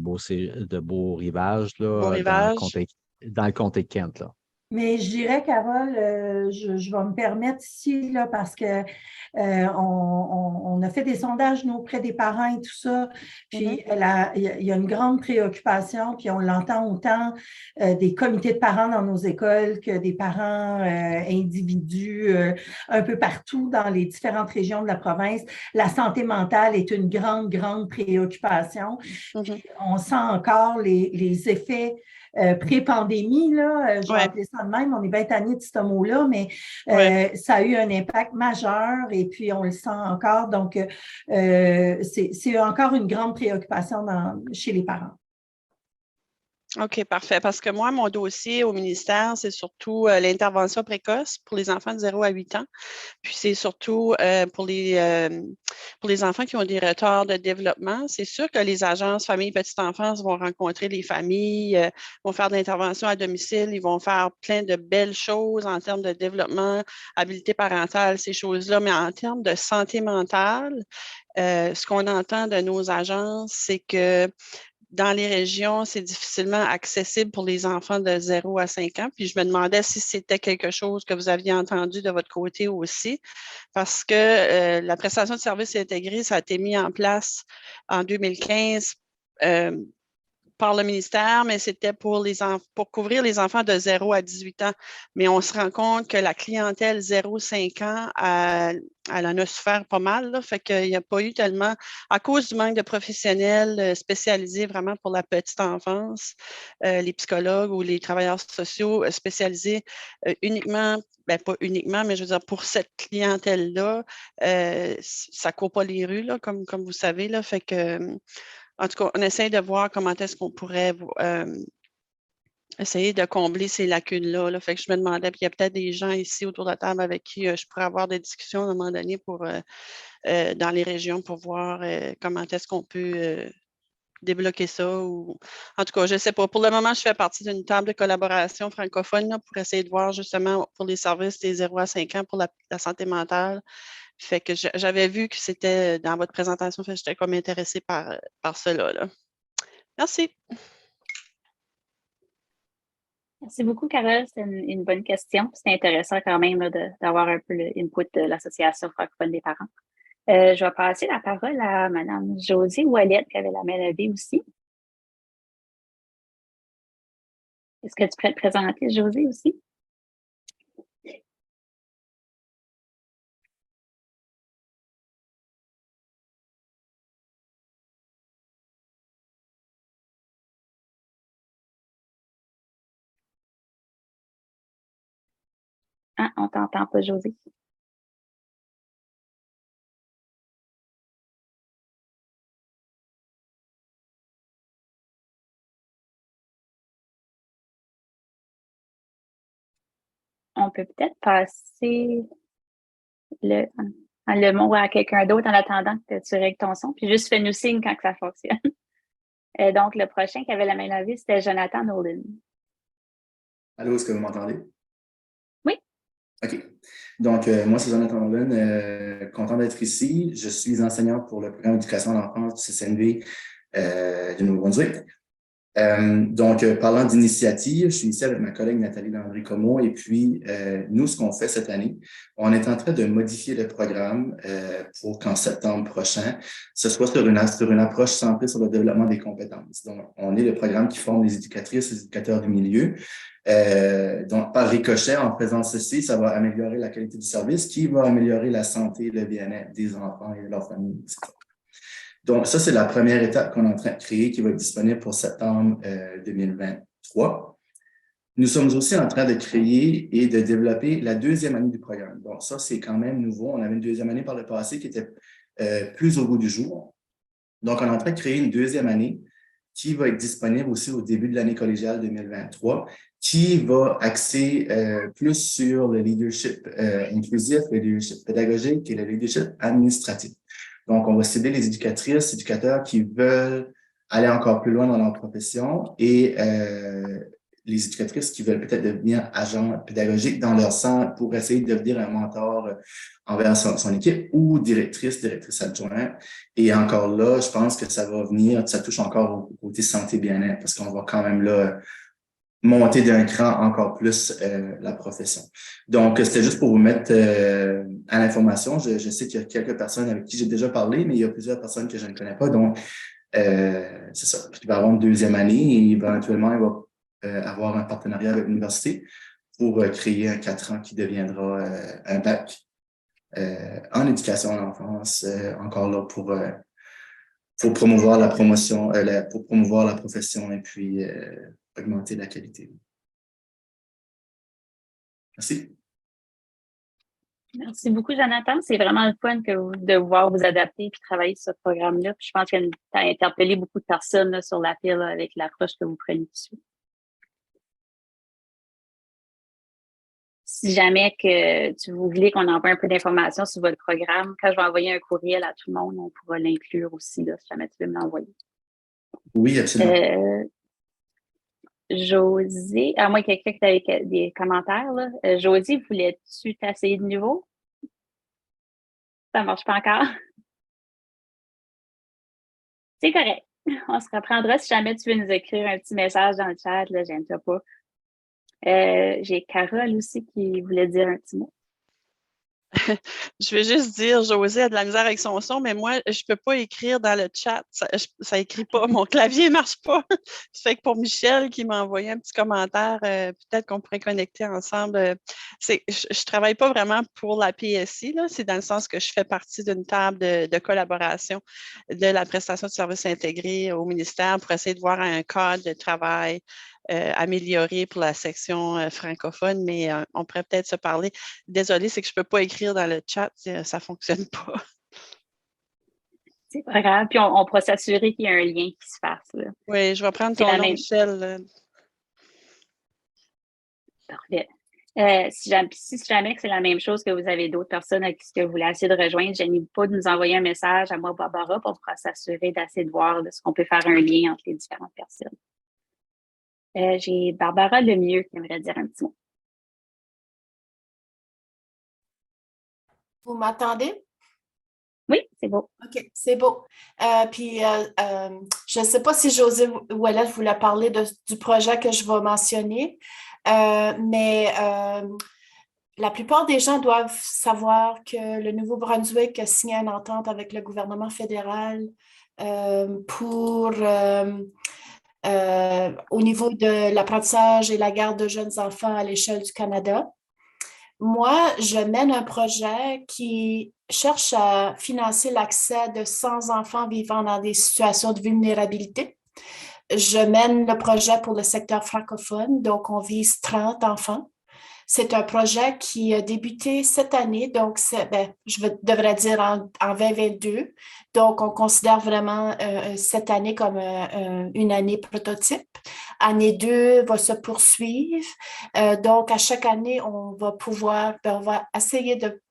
Beau-Rivage, là, Beau-Rivage. dans le comté de Kent. Là. Mais je dirais, Carole, je vais me permettre ici, là, parce que on a fait des sondages nous, auprès des parents et tout ça. Puis il y a une grande préoccupation, puis on l'entend autant des comités de parents dans nos écoles que des parents individus un peu partout dans les différentes régions de la province. La santé mentale est une grande, grande préoccupation. Puis on sent encore les effets pré-pandémie, là, je vais appeler ça de même, on est bien tanné de ce mot-là, mais ça a eu un impact majeur et puis on le sent encore. Donc, c'est encore une grande préoccupation chez les parents. OK, parfait. Parce que moi, mon dossier au ministère, c'est surtout l'intervention précoce pour les enfants de 0 à 8 ans. Puis c'est surtout pour les enfants qui ont des retards de développement. C'est sûr que les agences famille petite enfance vont rencontrer les familles, vont faire de l'intervention à domicile, ils vont faire plein de belles choses en termes de développement, habileté parentale, ces choses-là. Mais en termes de santé mentale, ce qu'on entend de nos agences, c'est que dans les régions, c'est difficilement accessible pour les enfants de 0 à 5 ans. Puis je me demandais si c'était quelque chose que vous aviez entendu de votre côté aussi, parce que la prestation de services intégrés, ça a été mis en place en 2015 par le ministère, mais c'était pour couvrir les enfants de 0 à 18 ans. Mais on se rend compte que la clientèle 0-5 ans, elle en a souffert pas mal. Là, fait qu'il n'y a pas eu tellement, à cause du manque de professionnels spécialisés vraiment pour la petite enfance, les psychologues ou les travailleurs sociaux spécialisés uniquement, ben pas uniquement, mais je veux dire, pour cette clientèle-là, ça ne court pas les rues, là, comme vous savez. Là, fait que en tout cas, on essaie de voir comment est-ce qu'on pourrait essayer de combler ces lacunes-là. Là. Fait que je me demandais, puis il y a peut-être des gens ici autour de la table avec qui je pourrais avoir des discussions à un moment donné pour, dans les régions pour voir comment est-ce qu'on peut débloquer ça. Ou... En tout cas, je ne sais pas. Pour le moment, je fais partie d'une table de collaboration francophone là, pour essayer de voir justement pour les services des 0 à 5 ans pour la santé mentale. Fait que j'avais vu que c'était dans votre présentation, j'étais comme intéressée par cela. Là. Merci. Merci beaucoup, Carole. C'est une bonne question. C'est intéressant quand même d'avoir un peu l'input de l'Association francophone des parents. Je vais passer la parole à Mme Josée Ouellette, qui avait la main levée aussi. Est-ce que tu pourrais te présenter, Josée, aussi? Ah, on ne t'entend pas, Josée. On peut peut-être passer le mot à quelqu'un d'autre en attendant que tu règles ton son, puis juste fais-nous signe quand que ça fonctionne. Donc, le prochain qui avait la main levée, c'était Jonathan Nolan. Allô, est-ce que vous m'entendez? Oui. OK. Donc, moi, c'est Jonathan Nolan, content d'être ici. Je suis enseignant pour le programme d'éducation à l'enfance du CCNV du Nouveau-Brunswick. Parlant d'initiative, je suis ici avec ma collègue Nathalie Landry-Comeau et puis nous, ce qu'on fait cette année, on est en train de modifier le programme pour qu'en septembre prochain, ce soit sur une approche centrée sur le développement des compétences. Donc, on est le programme qui forme les éducatrices et les éducateurs du milieu. Donc, par ricochet, en faisant ceci, ça va améliorer la qualité du service qui va améliorer la santé et le bien-être des enfants et de leurs familles, etc. Donc, ça, c'est la première étape qu'on est en train de créer qui va être disponible pour septembre 2023. Nous sommes aussi en train de créer et de développer la deuxième année du programme. Donc, ça, c'est quand même nouveau. On avait une deuxième année par le passé qui était plus au goût du jour. Donc, on est en train de créer une deuxième année qui va être disponible aussi au début de l'année collégiale 2023, qui va axer plus sur le leadership inclusif, le leadership pédagogique et le leadership administratif. Donc, on va cibler les éducatrices, éducateurs qui veulent aller encore plus loin dans leur profession et les éducatrices qui veulent peut-être devenir agents pédagogiques dans leur centre pour essayer de devenir un mentor envers son équipe ou directrice adjointe. Et encore là, je pense que ça va venir, ça touche encore au côté santé bien-être parce qu'on va quand même là monter d'un cran encore plus la profession. Donc, c'était juste pour vous mettre à l'information. Je sais qu'il y a quelques personnes avec qui j'ai déjà parlé, mais il y a plusieurs personnes que je ne connais pas. Donc, c'est ça. Il va avoir une deuxième année et éventuellement, il va avoir un partenariat avec l'université pour créer un 4 ans qui deviendra un bac en éducation à l'enfance, encore là pour promouvoir la promotion, pour promouvoir la profession et puis augmenter la qualité. Merci. Merci beaucoup, Jonathan. C'est vraiment le fun de voir vous adapter et travailler sur ce programme-là. Puis je pense que tu as interpellé beaucoup de personnes là, sur la pile avec l'approche que vous prenez dessus. Si jamais que vous voulez qu'on envoie un peu d'informations sur votre programme, quand je vais envoyer un courriel à tout le monde, on pourra l'inclure aussi, là, si jamais tu veux me l'envoyer. Oui, absolument. Josée, à moins quelqu'un qui avait des commentaires, là. Josée, voulais-tu t'essayer de nouveau? Ça ne marche pas encore? C'est correct. On se reprendra si jamais tu veux nous écrire un petit message dans le chat, là, j'aime ça pas. J'ai Carole aussi qui voulait dire un petit mot. Je vais juste dire, Josée a de la misère avec son son, mais moi, je ne peux pas écrire dans le chat. Ça écrit pas. Mon clavier ne marche pas. Ça fait que pour Michel qui m'a envoyé un petit commentaire, peut-être qu'on pourrait connecter ensemble. Je ne travaille pas vraiment pour la PSI, là. C'est dans le sens que je fais partie d'une table de collaboration de la prestation de services intégrés au ministère pour essayer de voir un cadre de travail amélioré pour la section francophone, mais on pourrait peut-être se parler. Désolée, c'est que je ne peux pas écrire dans le chat, ça ne fonctionne pas. C'est pas grave, puis on pourra s'assurer qu'il y a un lien qui se fasse. Là. Oui, je vais prendre ton nom, Michel. Parfait. Si jamais que c'est la même chose que vous avez d'autres personnes à qui que vous voulez essayer de rejoindre, je n'hésite pas de nous envoyer un message à moi, Barbara, pour pouvoir s'assurer d'essayer de voir ce qu'on peut faire un lien entre les différentes personnes. J'ai Barbara Lemieux qui aimerait dire un petit mot. Vous m'entendez? Oui, c'est beau. OK, c'est beau. Je ne sais pas si José Ouellet voulait parler du projet que je vais mentionner, mais la plupart des gens doivent savoir que le Nouveau-Brunswick a signé une entente avec le gouvernement fédéral au niveau de l'apprentissage et la garde de jeunes enfants à l'échelle du Canada. Moi, je mène un projet qui cherche à financer l'accès de 100 enfants vivant dans des situations de vulnérabilité. Je mène le projet pour le secteur francophone, donc on vise 30 enfants. C'est un projet qui a débuté cette année, donc devrais dire en 2022. Donc, on considère vraiment cette année comme une année prototype. Année 2 va se poursuivre. Donc, à chaque année, on va essayer de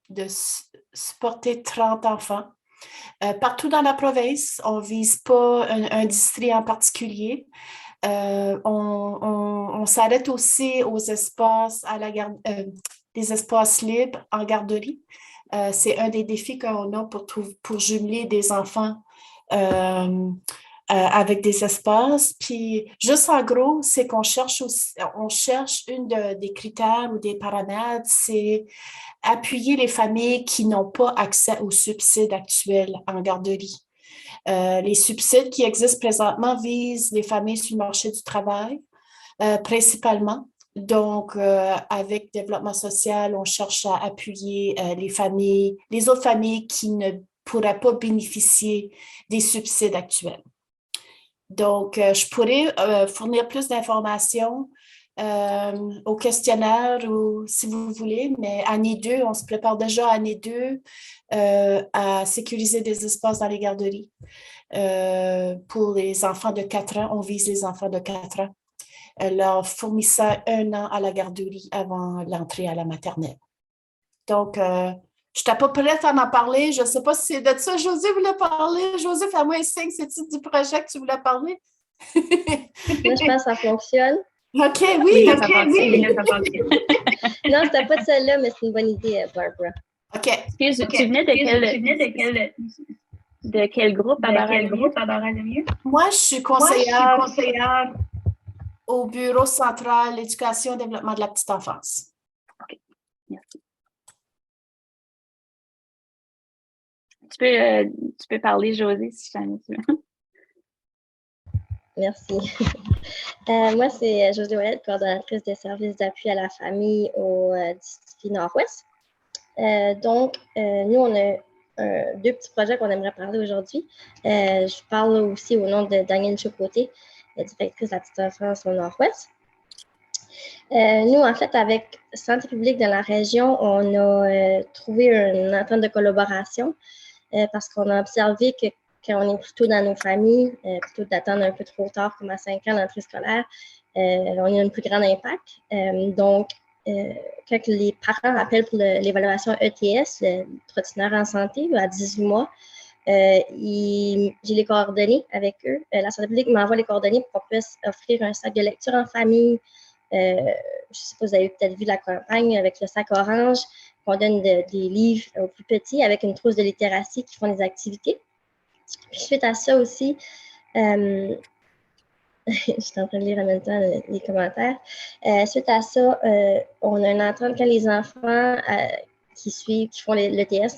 supporter 30 enfants. Partout dans la province, on ne vise pas un district en particulier. On s'arrête aussi aux espaces des espaces libres en garderie. C'est un des défis qu'on a pour jumeler des enfants avec des espaces. Puis, juste en gros, c'est qu'on cherche des critères ou des paramètres, c'est appuyer les familles qui n'ont pas accès aux subsides actuels en garderie. Les subsides qui existent présentement visent les familles sur le marché du travail, principalement. Donc, avec développement social, on cherche à appuyer les autres familles qui ne pourraient pas bénéficier des subsides actuels. Donc, je pourrais fournir plus d'informations au questionnaire ou si vous voulez, mais année 2, on se prépare déjà année 2 à sécuriser des espaces dans les garderies. Pour les enfants de 4 ans, on vise les enfants de 4 ans, leur fournissant 1 an à la garderie avant l'entrée à la maternelle. Donc, je n'étais pas prête à en parler. Je ne sais pas si c'est de ça José voulait parler. José, fais-moi un signe, c'est-tu du projet que tu voulais parler? Moi, je pense que ça fonctionne. OK, oui. Ça fonctionne. Non, c'était pas celle-là, mais c'est une bonne idée, Barbara. OK. Excuse, tu venais de quel groupe, Barbara Lemieux? Moi, je suis conseillère au Bureau central éducation et développement de la petite enfance. OK, merci. Tu peux parler, José, si jamais tu veux. Merci. Moi, c'est José Ouellet, coordonnatrice des services d'appui à la famille au district Nord-Ouest. Donc, nous, on a 2 petits projets qu'on aimerait parler aujourd'hui. Je parle aussi au nom de Danielle Chocoté, la directrice de la petite enfance au Nord-Ouest. Nous, en fait, avec Santé publique de la région, on a trouvé une entente de collaboration parce qu'on a observé que quand on est plutôt dans nos familles, plutôt d'attendre un peu trop tard, comme à 5 ans l'entrée scolaire, on a un plus grand impact. Donc, quand les parents appellent pour l'évaluation ETS, le trottineur en santé, à 18 mois, j'ai les coordonnées avec eux. La santé publique m'envoie les coordonnées pour qu'on puisse offrir un sac de lecture en famille. Je ne sais pas, vous avez peut-être vu la campagne avec le sac orange, qu'on donne des livres aux plus petits avec une trousse de littératie qui font des activités. Puis suite à ça aussi, je suis en train de lire en même temps les commentaires. Suite à ça, on a une entente quand les enfants qui font l'ETS,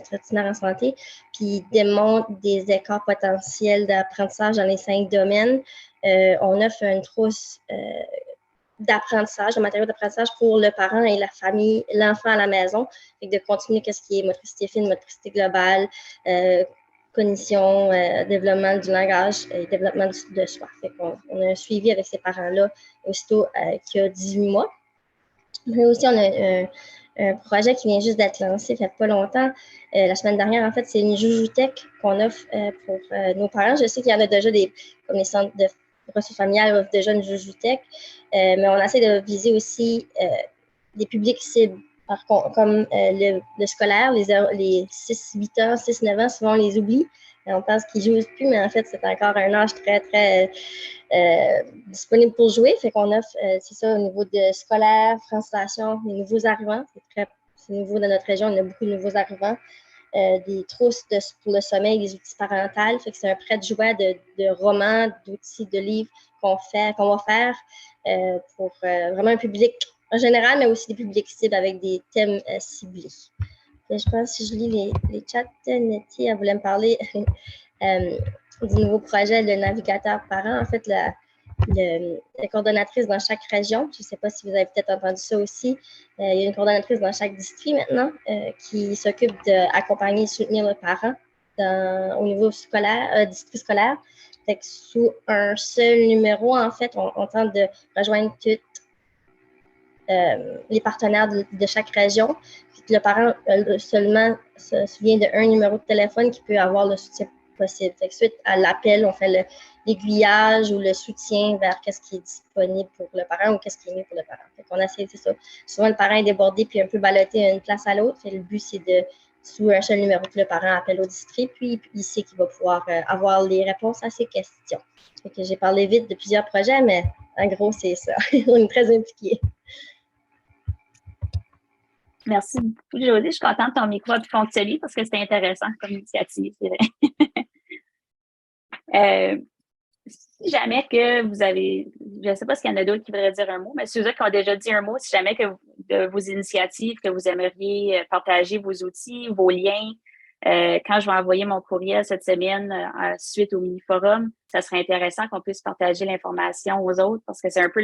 trottineur en santé, puis démontrent des écarts potentiels d'apprentissage dans les 5 domaines. On offre une trousse d'apprentissage, de matériaux d'apprentissage pour le parent et la famille, l'enfant à la maison, et de continuer ce qui est motricité fine, motricité globale, cognition, développement du langage et développement de soi. Fait qu'on a un suivi avec ces parents-là aussitôt qui a 18 mois. Mais aussi, on a un projet qui vient juste d'être lancé, il n'y a pas longtemps. La semaine dernière, en fait, c'est une joujoutech qu'on offre pour nos parents. Je sais qu'il y en a déjà comme les centres de ressources familiales offre déjà une Jujutech, mais on essaie de viser aussi des publics cibles. Par contre, comme le scolaire, les 6-8 ans, 6-9 ans, souvent on les oublie. On pense qu'ils jouent plus, mais en fait, c'est encore un âge très, très disponible pour jouer. Fait qu'on offre, c'est ça, au niveau de scolaire, translation, les nouveaux arrivants. C'est nouveau dans notre région, on a beaucoup de nouveaux arrivants. Des trousses pour le sommeil, des outils parentaux. Fait que c'est un prêt de jouets de romans, d'outils, de livres qu'on va faire pour vraiment un public en général, mais aussi des publics cibles avec des thèmes ciblés. Je pense que si je lis les chats, Nettie, elle voulait me parler du nouveau projet, le navigateur parent. En fait, la coordonnatrice dans chaque région, je ne sais pas si vous avez peut-être entendu ça aussi, il y a une coordonnatrice dans chaque district maintenant qui s'occupe d'accompagner et soutenir le parent au niveau scolaire, district scolaire. Fait que sous un seul numéro, en fait, on tente de rejoindre toutes les partenaires de chaque région. Puis le parent seulement se souvient d'un numéro de téléphone qui peut avoir le soutien possible. Fait que suite à l'appel, on fait l'aiguillage ou le soutien vers qu'est-ce qui est disponible pour le parent ou qu'est-ce qui est mieux pour le parent. Fait qu'on essaie, c'est ça. Souvent, le parent est débordé puis un peu ballotté d'une place à l'autre. Le but, c'est de, sous un seul numéro, que le parent appelle au district, puis il sait qu'il va pouvoir avoir les réponses à ses questions. Fait que j'ai parlé vite de plusieurs projets, mais en gros, c'est ça. On est très impliqués. Merci beaucoup, Josée. Je suis contente que ton micro a pu fonctionner parce que c'était intéressant comme initiative, c'est vrai. Si jamais que vous avez, je ne sais pas s'il y en a d'autres qui voudraient dire un mot, mais ceux qui ont déjà dit un mot, si jamais que de vos initiatives, que vous aimeriez partager vos outils, vos liens, quand je vais envoyer mon courriel cette semaine suite au mini-forum, ça serait intéressant qu'on puisse partager l'information aux autres parce que c'est un peu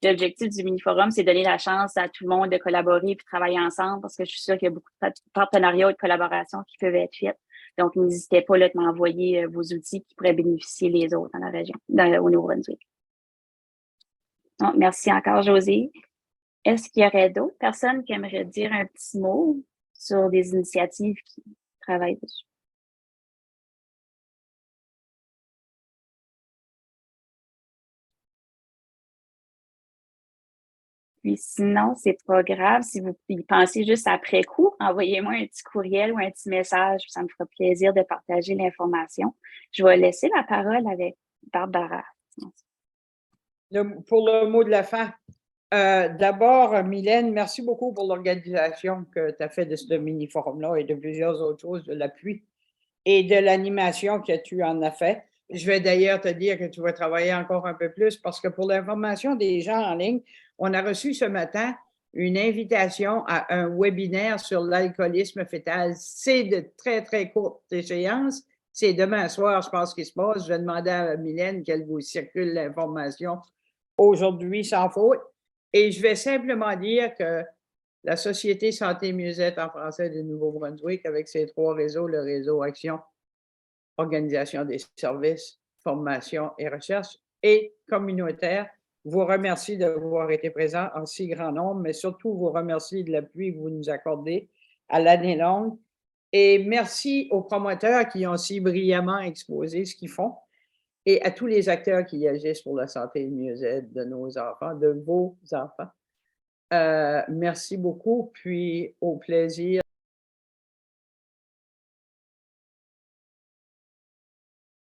l'objectif du mini-forum, c'est donner la chance à tout le monde de collaborer et de travailler ensemble parce que je suis sûre qu'il y a beaucoup de partenariats et de collaborations qui peuvent être faits. Donc, n'hésitez pas là, de m'envoyer vos outils qui pourraient bénéficier les autres dans la région, au Nouveau-Brunswick. Donc, merci encore, Josée. Est-ce qu'il y aurait d'autres personnes qui aimeraient dire un petit mot sur des initiatives qui travaillent dessus? Puis sinon, c'est pas grave. Si vous y pensez juste après coup, envoyez-moi un petit courriel ou un petit message. Ça me fera plaisir de partager l'information. Je vais laisser la parole avec Barbara. Pour le mot de la fin, d'abord, Mylène, merci beaucoup pour l'organisation que tu as fait de ce mini-forum-là et de plusieurs autres choses, de l'appui et de l'animation que tu en as fait. Je vais d'ailleurs te dire que tu vas travailler encore un peu plus parce que pour l'information des gens en ligne, on a reçu ce matin une invitation à un webinaire sur l'alcoolisme fœtal. C'est de très, très courte échéance. C'est demain soir, je pense, qu'il se passe. Je vais demander à Mylène qu'elle vous circule l'information aujourd'hui sans faute. Et je vais simplement dire que la Société Santé et Mieux-être en français du Nouveau-Brunswick, avec ses 3 réseaux, le réseau Action, Organisation des services, formation et recherche, et communautaire, vous remercie d'avoir été présent en si grand nombre, mais surtout vous remercie de l'appui que vous nous accordez à l'année longue. Et merci aux promoteurs qui ont si brillamment exposé ce qu'ils font et à tous les acteurs qui agissent pour la santé et le mieux-être de nos enfants, de vos enfants. Merci beaucoup, puis au plaisir.